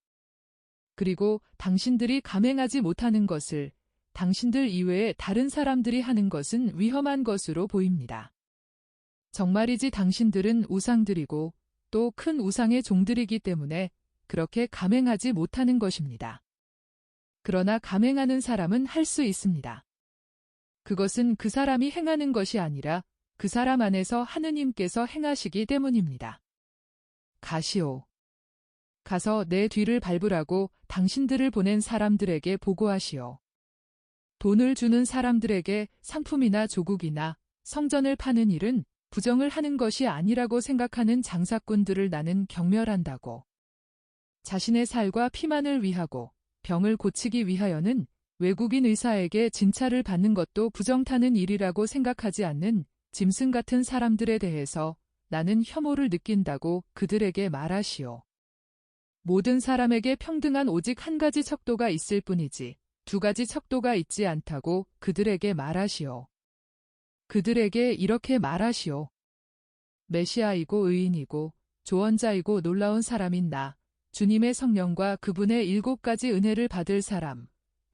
그리고 당신들이 감행하지 못하는 것을 당신들 이외에 다른 사람들이 하는 것은 위험한 것으로 보입니다. 정말이지 당신들은 우상들이고 또 큰 우상의 종들이기 때문에 그렇게 감행하지 못하는 것입니다. 그러나 감행하는 사람은 할 수 있습니다. 그것은 그 사람이 행하는 것이 아니라 그 사람 안에서 하느님께서 행하시기 때문입니다. 가시오. 가서 내 뒤를 밟으라고 당신들을 보낸 사람들에게 보고하시오. 돈을 주는 사람들에게 상품이나 조국이나 성전을 파는 일은 부정을 하는 것이 아니라고 생각하는 장사꾼들을 나는 경멸한다고. 자신의 살과 피만을 위하고 병을 고치기 위하여는 외국인 의사에게 진찰을 받는 것도 부정타는 일이라고 생각하지 않는 짐승 같은 사람들에 대해서 나는 혐오를 느낀다고 그들에게 말하시오. 모든 사람에게 평등한 오직 한 가지 척도가 있을 뿐이지 두 가지 척도가 있지 않다고 그들에게 말하시오. 그들에게 이렇게 말하시오. 메시아이고 의인이고 조언자이고 놀라운 사람인 나, 주님의 성령과 그분의 7가지 은혜를 받을 사람,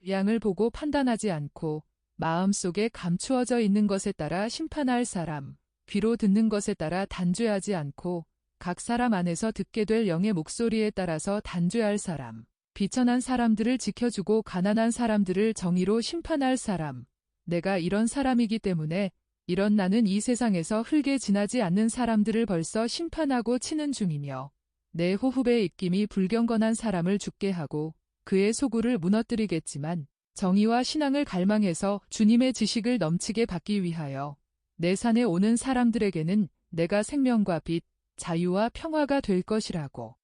양을 보고 판단하지 않고 마음속에 감추어져 있는 것에 따라 심판할 사람, 귀로 듣는 것에 따라 단죄하지 않고 각 사람 안에서 듣게 될 영의 목소리에 따라서 단죄할 사람, 비천한 사람들을 지켜주고 가난한 사람들을 정의로 심판할 사람, 내가 이런 사람이기 때문에 이런 나는 이 세상에서 흙에 지나지 않는 사람들을 벌써 심판하고 치는 중이며 내 호흡의 입김이 불경건한 사람을 죽게 하고 그의 소굴을 무너뜨리겠지만 정의와 신앙을 갈망해서 주님의 지식을 넘치게 받기 위하여 내 산에 오는 사람들에게는 내가 생명과 빛, 자유와 평화가 될 것이라고.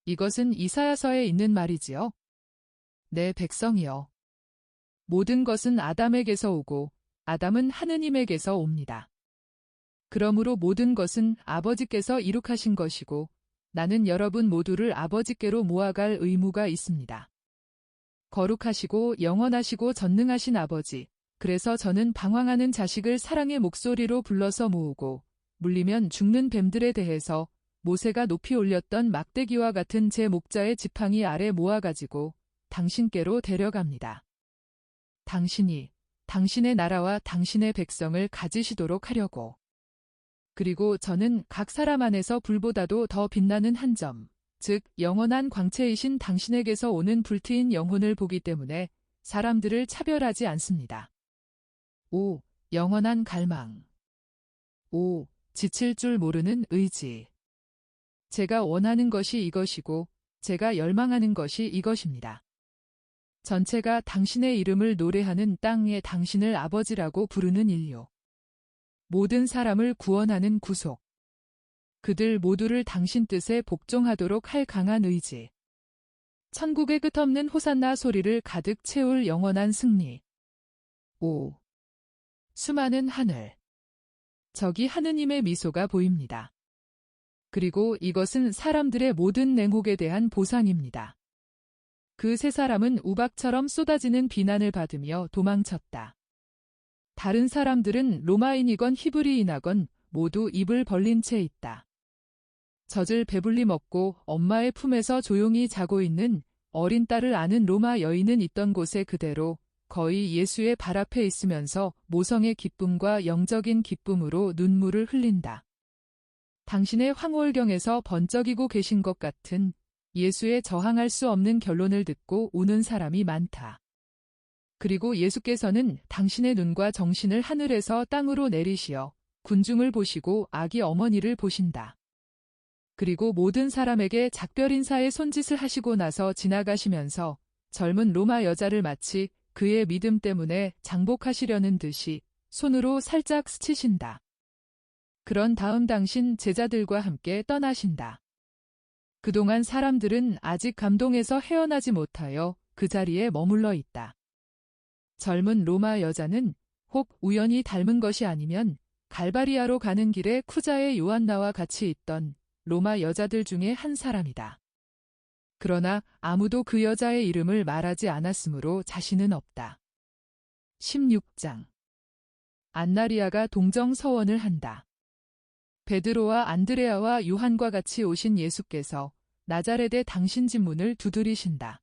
이것은 이사야서에 있는 말이지요. 내 백성이여. 모든 것은 아담에게서 오고 아담은 하느님에게서 옵니다. 그러므로 모든 것은 아버지께서 이룩하신 것이고 나는 여러분 모두를 아버지께로 모아갈 의무가 있습니다. 거룩하시고 영원하시고 전능하신 아버지, 그래서 저는 방황하는 자식을 사랑의 목소리로 불러서 모으고 물리면 죽는 뱀들에 대해서 모세가 높이 올렸던 막대기와 같은 제 목자의 지팡이 아래 모아가지고 당신께로 데려갑니다. 당신이 당신의 나라와 당신의 백성을 가지시도록 하려고. 그리고 저는 각 사람 안에서 불보다도 더 빛나는 한 점, 즉 영원한 광채이신 당신에게서 오는 불트인 영혼을 보기 때문에 사람들을 차별하지 않습니다. 5. 영원한 갈망. 5. 지칠 줄 모르는 의지. 제가 원하는 것이 이것이고 제가 열망하는 것이 이것입니다. 전체가 당신의 이름을 노래하는 땅에 당신을 아버지라고 부르는 인류. 모든 사람을 구원하는 구속. 그들 모두를 당신 뜻에 복종하도록 할 강한 의지. 천국의 끝없는 호산나 소리를 가득 채울 영원한 승리. 5. 수많은 하늘. 저기 하느님의 미소가 보입니다. 그리고 이것은 사람들의 모든 냉혹에 대한 보상입니다. 그 세 사람은 우박처럼 쏟아지는 비난을 받으며 도망쳤다. 다른 사람들은 로마인이건 히브리인이건 모두 입을 벌린 채 있다. 젖을 배불리 먹고 엄마의 품에서 조용히 자고 있는 어린 딸을 아는 로마 여인은 있던 곳에 그대로 거의 예수의 발 앞에 있으면서 모성의 기쁨과 영적인 기쁨으로 눈물을 흘린다. 당신의 황홀경에서 번쩍이고 계신 것 같은 예수의 저항할 수 없는 결론을 듣고 우는 사람이 많다. 그리고 예수께서는 당신의 눈과 정신을 하늘에서 땅으로 내리시어 군중을 보시고 아기 어머니를 보신다. 그리고 모든 사람에게 작별 인사의 손짓을 하시고 나서 지나가시면서 젊은 로마 여자를 마치 그의 믿음 때문에 장복하시려는 듯이 손으로 살짝 스치신다. 그런 다음 당신 제자들과 함께 떠나신다. 그동안 사람들은 아직 감동에서 헤어나지 못하여 그 자리에 머물러 있다. 젊은 로마 여자는 혹 우연히 닮은 것이 아니면 갈바리아로 가는 길에 쿠자의 요한나와 같이 있던 로마 여자들 중에 한 사람이다. 그러나 아무도 그 여자의 이름을 말하지 않았으므로 자신은 없다. 16장. 안나리아가 동정 서원을 한다. 베드로와 안드레아와 요한과 같이 오신 예수께서 나자렛의 당신 집 문을 두드리신다.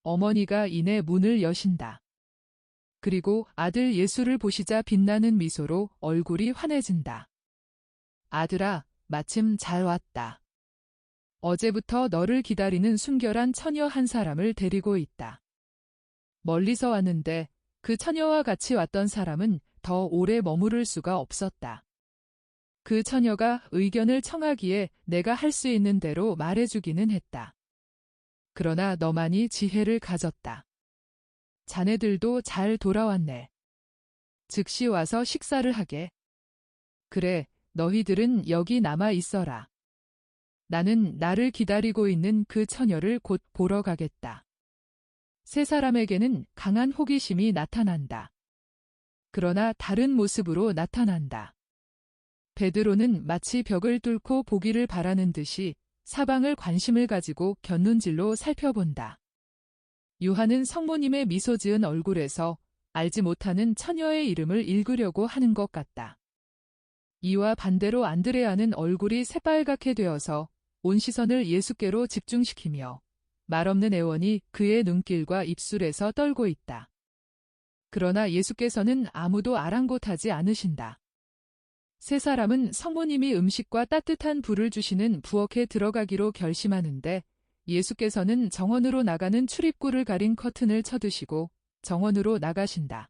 어머니가 이내 문을 여신다. 그리고 아들 예수를 보시자 빛나는 미소로 얼굴이 환해진다. 아들아, 마침 잘 왔다. 어제부터 너를 기다리는 순결한 처녀 한 사람을 데리고 있다. 멀리서 왔는데 그 처녀와 같이 왔던 사람은 더 오래 머무를 수가 없었다. 그 처녀가 의견을 청하기에 내가 할 수 있는 대로 말해주기는 했다. 그러나 너만이 지혜를 가졌다. 자네들도 잘 돌아왔네. 즉시 와서 식사를 하게. 그래, 너희들은 여기 남아 있어라. 나는 나를 기다리고 있는 그 처녀를 곧 보러 가겠다. 세 사람에게는 강한 호기심이 나타난다. 그러나 다른 모습으로 나타난다. 베드로는 마치 벽을 뚫고 보기를 바라는 듯이 사방을 관심을 가지고 곁눈질로 살펴본다. 요한은 성모님의 미소 지은 얼굴에서 알지 못하는 처녀의 이름을 읽으려고 하는 것 같다. 이와 반대로 안드레아는 얼굴이 새빨갛게 되어서 온 시선을 예수께로 집중시키며 말없는 애원이 그의 눈길과 입술에서 떨고 있다. 그러나 예수께서는 아무도 아랑곳하지 않으신다. 세 사람은 성모님이 음식과 따뜻한 불을 주시는 부엌에 들어가기로 결심하는데 예수께서는 정원으로 나가는 출입구를 가린 커튼을 쳐두시고 정원으로 나가신다.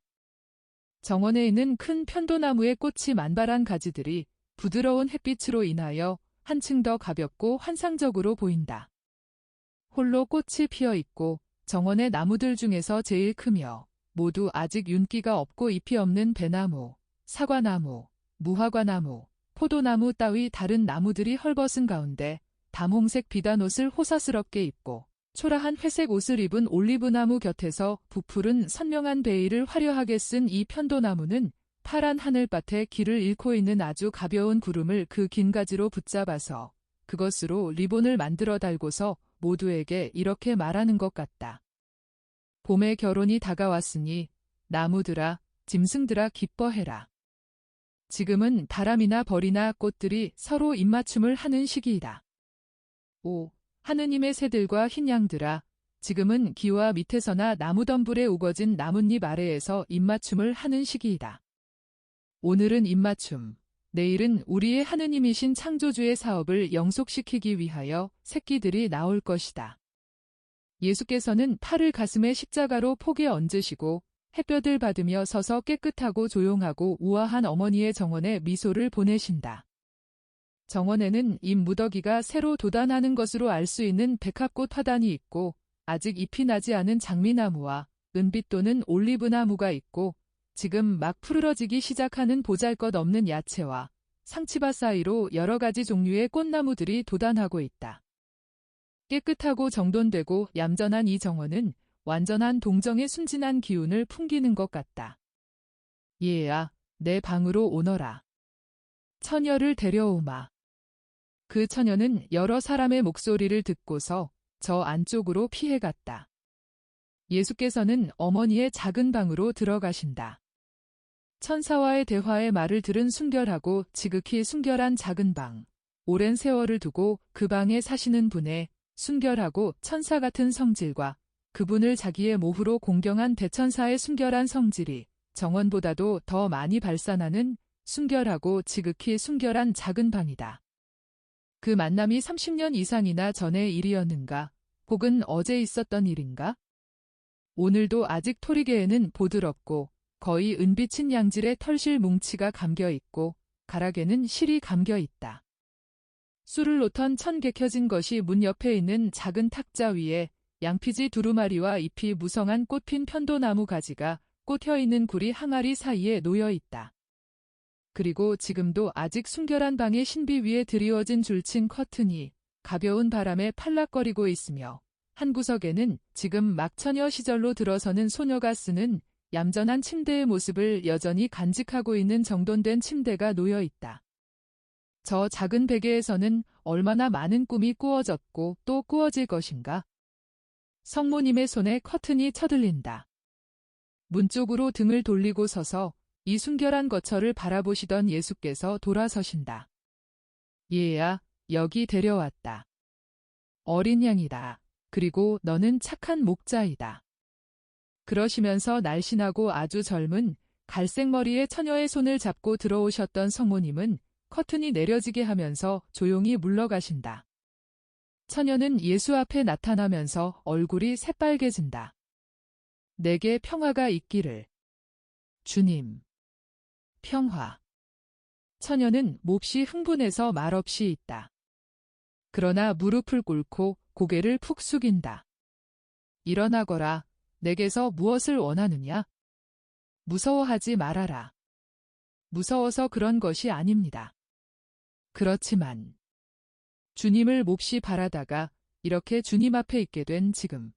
정원에 있는 큰 편도나무의 꽃이 만발한 가지들이 부드러운 햇빛으로 인하여 한층 더 가볍고 환상적으로 보인다. 홀로 꽃이 피어 있고 정원의 나무들 중에서 제일 크며 모두 아직 윤기가 없고 잎이 없는 배나무, 사과나무, 무화과나무, 포도나무 따위 다른 나무들이 헐벗은 가운데 담홍색 비단옷을 호사스럽게 입고 초라한 회색 옷을 입은 올리브나무 곁에서 부풀은 선명한 베일을 화려하게 쓴 이 편도나무는 파란 하늘밭에 길을 잃고 있는 아주 가벼운 구름을 그 긴 가지로 붙잡아서 그것으로 리본을 만들어 달고서 모두에게 이렇게 말하는 것 같다. 봄의 결혼이 다가왔으니 나무들아, 짐승들아 기뻐해라. 지금은 바람이나 벌이나 꽃들이 서로 입맞춤을 하는 시기이다. 5. 하느님의 새들과 흰 양들아, 지금은 기와 밑에서나 나무덤불에 우거진 나뭇잎 아래에서 입맞춤을 하는 시기이다. 오늘은 입맞춤, 내일은 우리의 하느님이신 창조주의 사업을 영속시키기 위하여 새끼들이 나올 것이다. 예수께서는 팔을 가슴에 십자가로 폭에 얹으시고 햇볕을 받으며 서서 깨끗하고 조용하고 우아한 어머니의 정원에 미소를 보내신다. 정원에는 잎 무더기가 새로 돋아나는 것으로 알 수 있는 백합꽃 화단이 있고 아직 잎이 나지 않은 장미나무와 은빛 도는 올리브나무가 있고 지금 막 푸르러지기 시작하는 보잘것없는 야채와 상치밭 사이로 여러 가지 종류의 꽃나무들이 돋아나고 있다. 깨끗하고 정돈되고 얌전한 이 정원은 완전한 동정의 순진한 기운을 풍기는 것 같다. 얘야, 내 방으로 오너라. 처녀를 데려오마. 그 처녀는 여러 사람의 목소리를 듣고서 저 안쪽으로 피해갔다. 예수께서는 어머니의 작은 방으로 들어가신다. 천사와의 대화의 말을 들은 순결하고 지극히 순결한 작은 방. 오랜 세월을 두고 그 방에 사시는 분의 순결하고 천사 같은 성질과 그분을 자기의 모후로 공경한 대천사의 순결한 성질이 정원보다도 더 많이 발산하는 순결하고 지극히 순결한 작은 방이다. 그 만남이 30년 이상이나 전의 일이었는가? 혹은 어제 있었던 일인가? 오늘도 아직 토리개에는 보드럽고 거의 은빛인 양질의 털실 뭉치가 감겨있고 가락에는 실이 감겨있다. 술을 놓던 천 개켜진 것이 문 옆에 있는 작은 탁자 위에 양피지 두루마리와 잎이 무성한 꽃핀 편도나무 가지가 꽂혀있는 구리 항아리 사이에 놓여있다. 그리고 지금도 아직 순결한 방의 신비 위에 드리워진 줄친 커튼이 가벼운 바람에 팔락거리고 있으며 한 구석에는 지금 막 처녀 시절로 들어서는 소녀가 쓰는 얌전한 침대의 모습을 여전히 간직하고 있는 정돈된 침대가 놓여있다. 저 작은 베개에서는 얼마나 많은 꿈이 꾸어졌고 또 꾸어질 것인가? 성모님의 손에 커튼이 쳐들린다. 문 쪽으로 등을 돌리고 서서 이 순결한 거처를 바라보시던 예수께서 돌아서신다. 얘야, 여기 데려왔다. 어린 양이다. 그리고 너는 착한 목자이다. 그러시면서 날씬하고 아주 젊은 갈색 머리의 처녀의 손을 잡고 들어오셨던 성모님은 커튼이 내려지게 하면서 조용히 물러가신다. 처녀는 예수 앞에 나타나면서 얼굴이 새빨개진다. 내게 평화가 있기를. 주님. 평화. 처녀는 몹시 흥분해서 말없이 있다. 그러나 무릎을 꿇고 고개를 푹 숙인다. 일어나거라. 내게서 무엇을 원하느냐? 무서워하지 말아라. 무서워서 그런 것이 아닙니다. 그렇지만 주님을 몹시 바라다가 이렇게 주님 앞에 있게 된 지금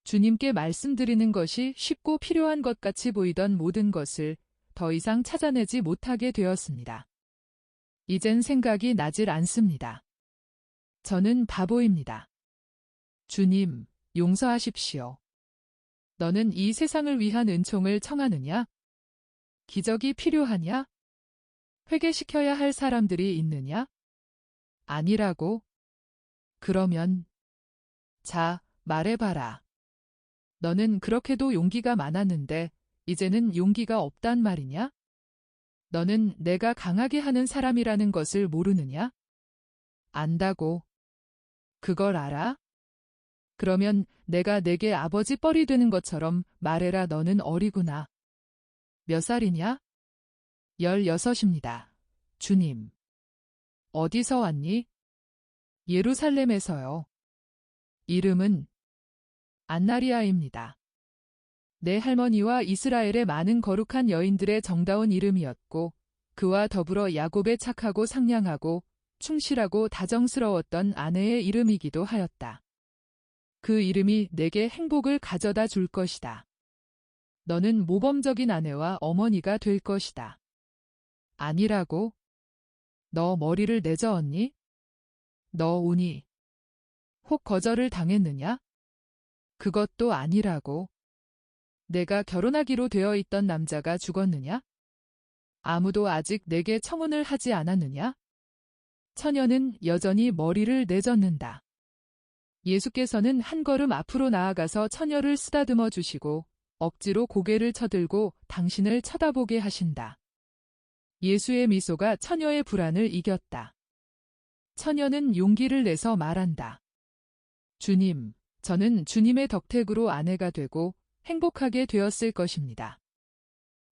주님께 말씀드리는 것이 쉽고 필요한 것 같이 보이던 모든 것을 더 이상 찾아내지 못하게 되었습니다. 이젠 생각이 나질 않습니다. 저는 바보입니다. 주님, 용서하십시오. 너는 이 세상을 위한 은총을 청하느냐? 기적이 필요하냐? 회개시켜야 할 사람들이 있느냐? 아니라고? 그러면 자, 말해봐라. 너는 그렇게도 용기가 많았는데 이제는 용기가 없단 말이냐? 너는 내가 강하게 하는 사람이라는 것을 모르느냐? 안다고. 그걸 알아? 그러면 내가 내게 아버지 뻘이 되는 것처럼 말해라. 너는 어리구나. 몇 살이냐? 16입니다. 주님. 어디서 왔니? 예루살렘에서요. 이름은 안나리아입니다. 내 할머니와 이스라엘의 많은 거룩한 여인들의 정다운 이름이었고 그와 더불어 야곱의 착하고 상냥하고 충실하고 다정스러웠던 아내의 이름이기도 하였다. 그 이름이 내게 행복을 가져다 줄 것이다. 너는 모범적인 아내와 어머니가 될 것이다. 아니라고? 너 머리를 내저었니? 너 오니? 혹 거절을 당했느냐? 그것도 아니라고. 내가 결혼하기로 되어 있던 남자가 죽었느냐? 아무도 아직 내게 청혼을 하지 않았느냐? 처녀는 여전히 머리를 내젓는다. 예수께서는 한 걸음 앞으로 나아가서 처녀를 쓰다듬어 주시고 억지로 고개를 쳐들고 당신을 쳐다보게 하신다. 예수의 미소가 처녀의 불안을 이겼다. 처녀는 용기를 내서 말한다. 주님, 저는 주님의 덕택으로 아내가 되고 행복하게 되었을 것입니다.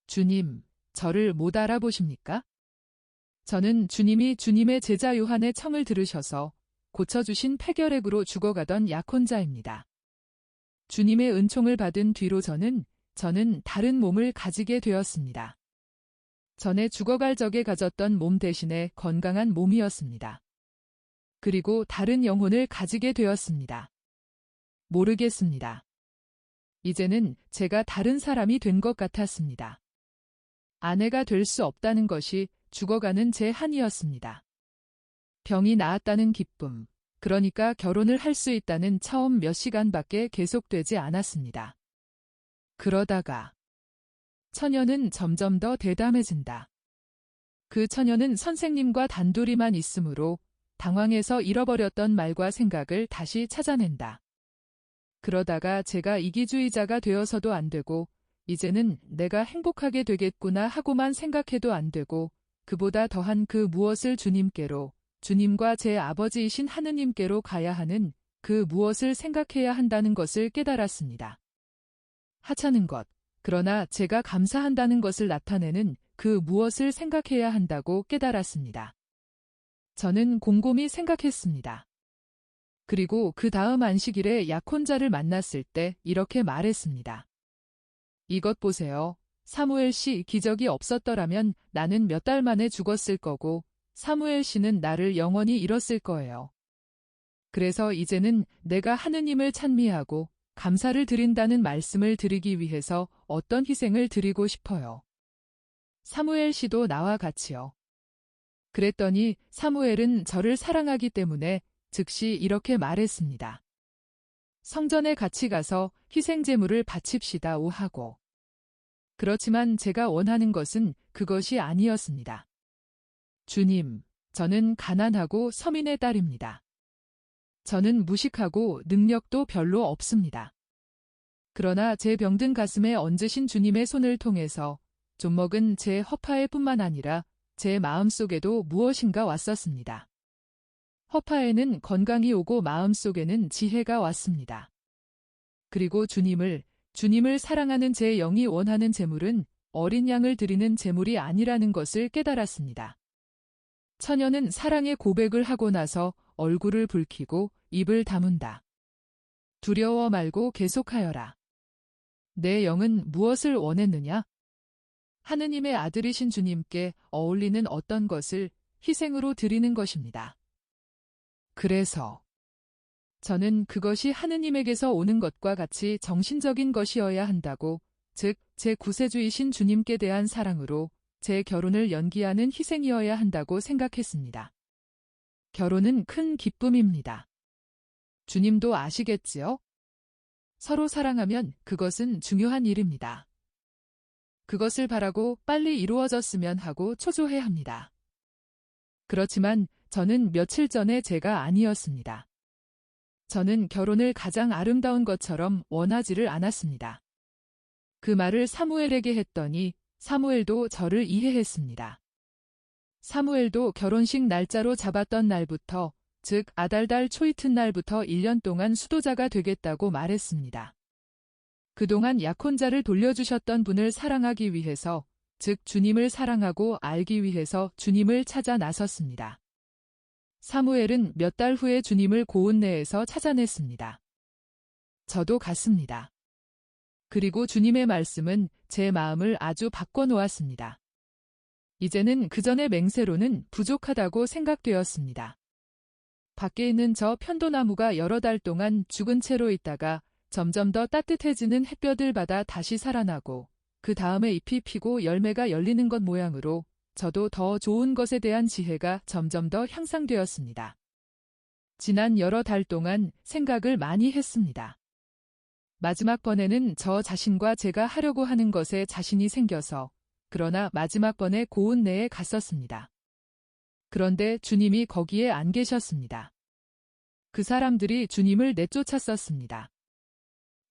주님, 저를 못 알아보십니까? 저는 주님이 주님의 제자 요한의 청을 들으셔서 고쳐주신 폐결핵으로 죽어가던 약혼자입니다. 주님의 은총을 받은 뒤로 저는 다른 몸을 가지게 되었습니다. 전에 죽어갈 적에 가졌던 몸 대신에 건강한 몸이었습니다. 그리고 다른 영혼을 가지게 되었습니다. 모르겠습니다. 이제는 제가 다른 사람이 된 것 같았습니다. 아내가 될 수 없다는 것이 죽어가는 제 한이었습니다. 병이 나았다는 기쁨, 그러니까 결혼을 할 수 있다는 처음 몇 시간밖에 계속되지 않았습니다. 그러다가 처녀는 점점 더 대담해진다. 그 처녀는 선생님과 단둘이만 있으므로 당황해서 잃어버렸던 말과 생각을 다시 찾아낸다. 그러다가 제가 이기주의자가 되어서도 안 되고 이제는 내가 행복하게 되겠구나 하고만 생각해도 안 되고 그보다 더한 그 무엇을 주님께로, 주님과 제 아버지이신 하느님께로 가야 하는 그 무엇을 생각해야 한다는 것을 깨달았습니다. 하찮은 것, 그러나 제가 감사한다는 것을 나타내는 그 무엇을 생각해야 한다고 깨달았습니다. 저는 곰곰이 생각했습니다. 그리고 그 다음 안식일에 약혼자를 만났을 때 이렇게 말했습니다. 이것 보세요. 사무엘 씨 기적이 없었더라면 나는 몇 달 만에 죽었을 거고 사무엘 씨는 나를 영원히 잃었을 거예요. 그래서 이제는 내가 하느님을 찬미하고 감사를 드린다는 말씀을 드리기 위해서 어떤 희생을 드리고 싶어요. 사무엘 씨도 나와 같이요. 그랬더니 사무엘은 저를 사랑하기 때문에 즉시 이렇게 말했습니다. 성전에 같이 가서 희생제물을 바칩시다오 하고. 그렇지만 제가 원하는 것은 그것이 아니었습니다. 주님, 저는 가난하고 서민의 딸입니다. 저는 무식하고 능력도 별로 없습니다. 그러나 제 병든 가슴에 얹으신 주님의 손을 통해서 좀먹은 제 허파에뿐만 아니라 제 마음속에도 무엇인가 왔었습니다. 허파에는 건강이 오고 마음속에는 지혜가 왔습니다. 그리고 주님을 사랑하는 제 영이 원하는 제물은 어린 양을 드리는 제물이 아니라는 것을 깨달았습니다. 처녀는 사랑의 고백을 하고 나서 얼굴을 붉히고 입을 다문다. 두려워 말고 계속하여라. 내 영은 무엇을 원했느냐? 하느님의 아들이신 주님께 어울리는 어떤 것을 희생으로 드리는 것입니다. 그래서 저는 그것이 하느님에게서 오는 것과 같이 정신적인 것이어야 한다고, 즉, 제 구세주이신 주님께 대한 사랑으로 제 결혼을 연기하는 희생이어야 한다고 생각했습니다. 결혼은 큰 기쁨입니다. 주님도 아시겠지요? 서로 사랑하면 그것은 중요한 일입니다. 그것을 바라고 빨리 이루어졌으면 하고 초조해 합니다. 그렇지만 저는 며칠 전에 제가 아니었습니다. 저는 결혼을 가장 아름다운 것처럼 원하지를 않았습니다. 그 말을 사무엘에게 했더니 사무엘도 저를 이해했습니다. 사무엘도 결혼식 날짜로 잡았던 날부터, 즉 아달달 초 이튿날부터 1년 동안 수도자가 되겠다고 말했습니다. 그동안 약혼자를 돌려주셨던 분을 사랑하기 위해서, 즉 주님을 사랑하고 알기 위해서 주님을 찾아 나섰습니다. 사무엘은 몇 달 후에 주님을 고운내에서 찾아냈습니다. 저도 갔습니다. 그리고 주님의 말씀은 제 마음을 아주 바꿔놓았습니다. 이제는 그전의 맹세로는 부족하다고 생각되었습니다. 밖에 있는 저 편도나무가 여러 달 동안 죽은 채로 있다가 점점 더 따뜻해지는 햇볕을 받아 다시 살아나고 그 다음에 잎이 피고 열매가 열리는 것 모양으로 저도 더 좋은 것에 대한 지혜가 점점 더 향상되었습니다. 지난 여러 달 동안 생각을 많이 했습니다. 마지막 번에는 저 자신과 제가 하려고 하는 것에 자신이 생겨서, 그러나 마지막 번에 고운내에 갔었습니다. 그런데 주님이 거기에 안 계셨습니다. 그 사람들이 주님을 내쫓았었습니다.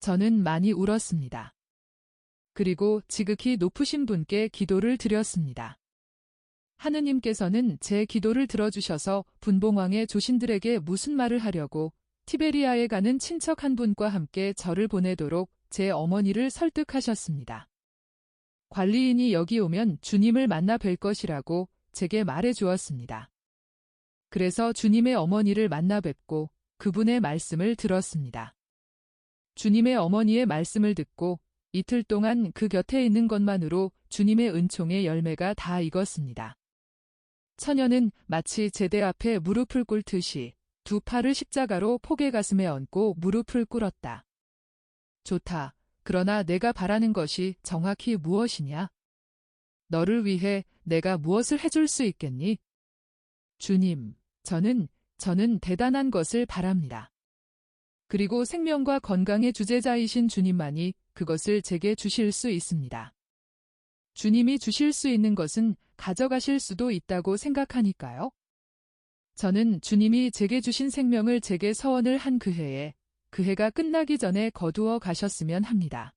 저는 많이 울었습니다. 그리고 지극히 높으신 분께 기도를 드렸습니다. 하느님께서는 제 기도를 들어주셔서 분봉왕의 조신들에게 무슨 말을 하려고 티베리아에 가는 친척 한 분과 함께 저를 보내도록 제 어머니를 설득하셨습니다. 관리인이 여기 오면 주님을 만나 뵐 것이라고 제게 말해 주었습니다. 그래서 주님의 어머니를 만나 뵙고 그분의 말씀을 들었습니다. 주님의 어머니의 말씀을 듣고 이틀 동안 그 곁에 있는 것만으로 주님의 은총의 열매가 다 익었습니다. 처녀는 마치 제대 앞에 무릎을 꿇듯이 두 팔을 십자가로 폭의 가슴에 얹고 무릎을 꿇었다. 좋다. 그러나 내가 바라는 것이 정확히 무엇이냐? 너를 위해 내가 무엇을 해줄 수 있겠니? 주님, 저는 대단한 것을 바랍니다. 그리고 생명과 건강의 주재자이신 주님만이 그것을 제게 주실 수 있습니다. 주님이 주실 수 있는 것은 가져가실 수도 있다고 생각하니까요. 저는 주님이 제게 주신 생명을 제게 서원을 한 그 해가 끝나기 전에 거두어 가셨으면 합니다.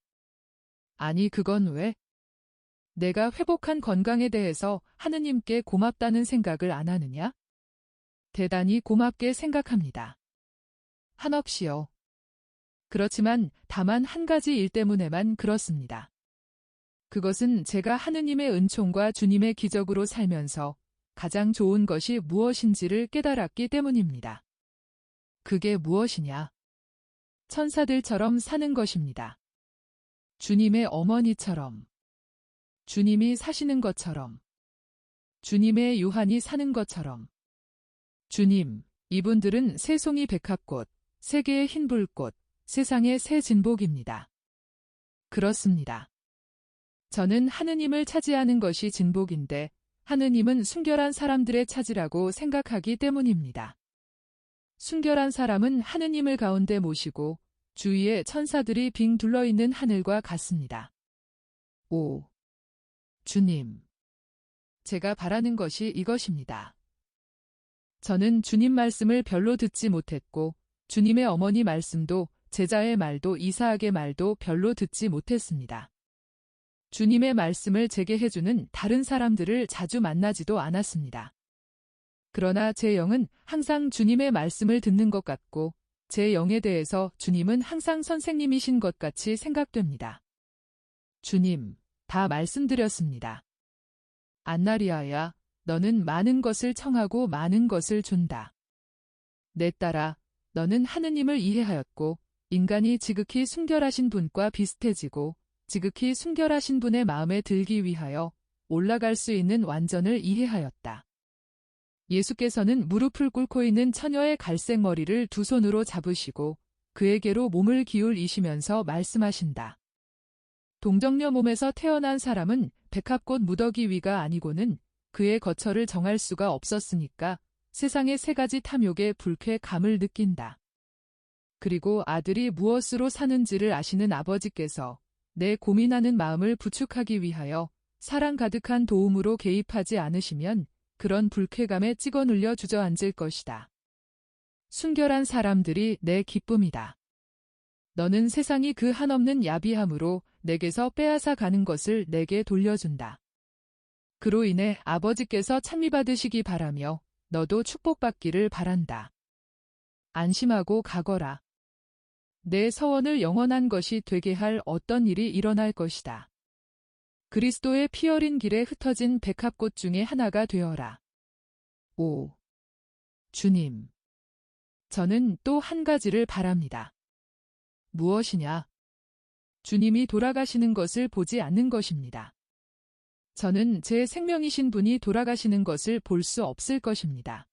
아니, 그건 왜? 내가 회복한 건강에 대해서 하느님께 고맙다는 생각을 안 하느냐? 대단히 고맙게 생각합니다. 한없이요. 그렇지만 다만 한 가지 일 때문에만 그렇습니다. 그것은 제가 하느님의 은총과 주님의 기적으로 살면서 가장 좋은 것이 무엇인지를 깨달았기 때문입니다. 그게 무엇이냐? 천사들처럼 사는 것입니다. 주님의 어머니처럼, 주님이 사시는 것처럼, 주님의 요한이 사는 것처럼. 주님, 이분들은 새 송이 백합꽃, 세계의 흰 불꽃, 세상의 새 진복입니다. 그렇습니다. 저는 하느님을 차지하는 것이 진복인데 하느님은 순결한 사람들의 차지라고 생각하기 때문입니다. 순결한 사람은 하느님을 가운데 모시고 주위에 천사들이 빙 둘러있는 하늘과 같습니다. 오, 주님, 제가 바라는 것이 이것입니다. 저는 주님 말씀을 별로 듣지 못했고 주님의 어머니 말씀도 제자의 말도 이사학의 말도 별로 듣지 못했습니다. 주님의 말씀을 제게 해주는 다른 사람들을 자주 만나지도 않았습니다. 그러나 제 영은 항상 주님의 말씀을 듣는 것 같고 제 영에 대해서 주님은 항상 선생님이신 것 같이 생각됩니다. 주님, 다 말씀드렸습니다. 안나리아야, 너는 많은 것을 청하고 많은 것을 준다. 내 딸아, 너는 하느님을 이해하였고 인간이 지극히 순결하신 분과 비슷해지고 지극히 순결하신 분의 마음에 들기 위하여 올라갈 수 있는 완전을 이해하였다. 예수께서는 무릎을 꿇고 있는 처녀의 갈색 머리를 두 손으로 잡으시고 그에게로 몸을 기울이시면서 말씀하신다. 동정녀 몸에서 태어난 사람은 백합꽃 무더기 위가 아니고는 그의 거처를 정할 수가 없었으니까 세상의 세 가지 탐욕의 불쾌감을 느낀다. 그리고 아들이 무엇으로 사는지를 아시는 아버지께서 내 고민하는 마음을 부축하기 위하여 사랑 가득한 도움으로 개입하지 않으시면 그런 불쾌감에 찍어 눌려 주저앉을 것이다. 순결한 사람들이 내 기쁨이다. 너는 세상이 그 한없는 야비함으로 내게서 빼앗아 가는 것을 내게 돌려준다. 그로 인해 아버지께서 찬미받으시기 바라며 너도 축복받기를 바란다. 안심하고 가거라. 내 서원을 영원한 것이 되게 할 어떤 일이 일어날 것이다. 그리스도의 피 어린 길에 흩어진 백합꽃 중에 하나가 되어라. 오, 주님, 저는 또 한 가지를 바랍니다. 무엇이냐? 주님이 돌아가시는 것을 보지 않는 것입니다. 저는 제 생명이신 분이 돌아가시는 것을 볼 수 없을 것입니다.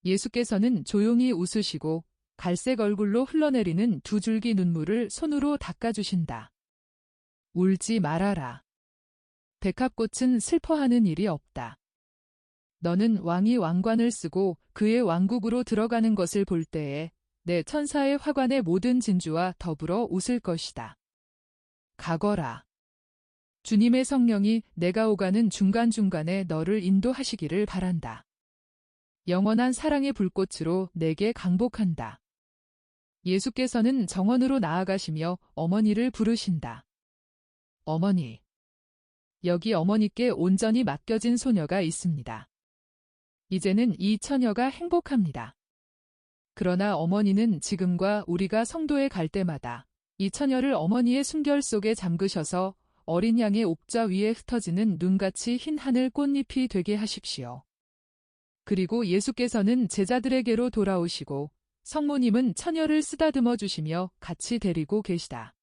예수께서는 조용히 웃으시고 갈색 얼굴로 흘러내리는 두 줄기 눈물을 손으로 닦아주신다. 울지 말아라. 백합꽃은 슬퍼하는 일이 없다. 너는 왕이 왕관을 쓰고 그의 왕국으로 들어가는 것을 볼 때에 내 천사의 화관의 모든 진주와 더불어 웃을 것이다. 가거라. 주님의 성령이 내가 오가는 중간중간에 너를 인도하시기를 바란다. 영원한 사랑의 불꽃으로 내게 강복한다. 예수께서는 정원으로 나아가시며 어머니를 부르신다. 어머니. 여기 어머니께 온전히 맡겨진 소녀가 있습니다. 이제는 이 처녀가 행복합니다. 그러나 어머니는 지금과 우리가 성도에 갈 때마다 이 처녀를 어머니의 숨결 속에 잠그셔서 어린 양의 옥좌 위에 흩어지는 눈같이 흰 하늘 꽃잎이 되게 하십시오. 그리고 예수께서는 제자들에게로 돌아오시고 성모님은 처녀를 쓰다듬어 주시며 같이 데리고 계시다.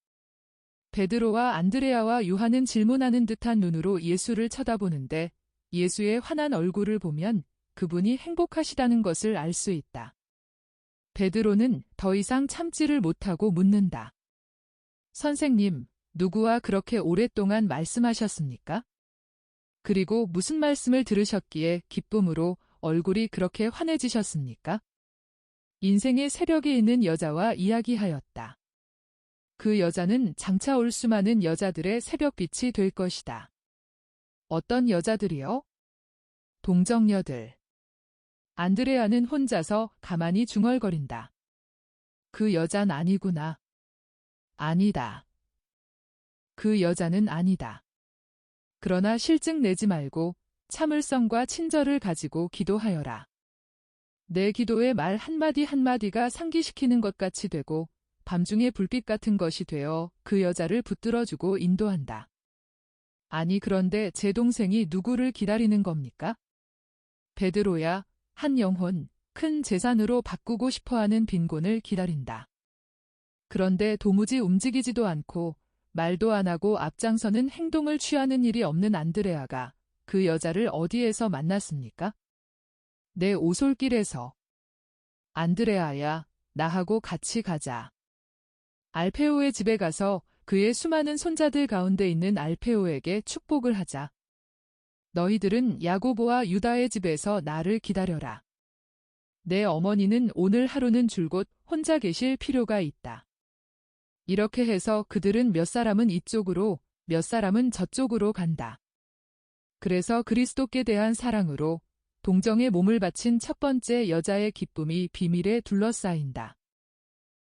베드로와 안드레아와 요한은 질문하는 듯한 눈으로 예수를 쳐다보는데 예수의 환한 얼굴을 보면 그분이 행복하시다는 것을 알 수 있다. 베드로는 더 이상 참지를 못하고 묻는다. 선생님, 누구와 그렇게 오랫동안 말씀하셨습니까? 그리고 무슨 말씀을 들으셨기에 기쁨으로 얼굴이 그렇게 환해지셨습니까? 인생의 새벽에 있는 여자와 이야기하였다. 그 여자는 장차 올 수많은 여자들의 새벽빛이 될 것이다. 어떤 여자들이요? 동정녀들. 안드레아는 혼자서 가만히 중얼거린다. 그 여잔 아니구나. 아니다. 그 여자는 아니다. 그러나 실증 내지 말고 참을성과 친절을 가지고 기도하여라. 내 기도의 말 한마디 한마디가 상기시키는 것 같이 되고 밤중의 불빛 같은 것이 되어 그 여자를 붙들어주고 인도한다. 아니 그런데 제 동생이 누구를 기다리는 겁니까? 베드로야, 한 영혼, 큰 재산으로 바꾸고 싶어하는 빈곤을 기다린다. 그런데 도무지 움직이지도 않고 말도 안 하고 앞장서는 행동을 취하는 일이 없는 안드레아가 그 여자를 어디에서 만났습니까? 내 오솔길에서. 안드레아야, 나하고 같이 가자. 알페오의 집에 가서 그의 수많은 손자들 가운데 있는 알페오에게 축복을 하자. 너희들은 야고보와 유다의 집에서 나를 기다려라. 내 어머니는 오늘 하루는 줄곧 혼자 계실 필요가 있다. 이렇게 해서 그들은 몇 사람은 이쪽으로, 몇 사람은 저쪽으로 간다. 그래서 그리스도께 대한 사랑으로 동정의 몸을 바친 첫 번째 여자의 기쁨이 비밀에 둘러싸인다.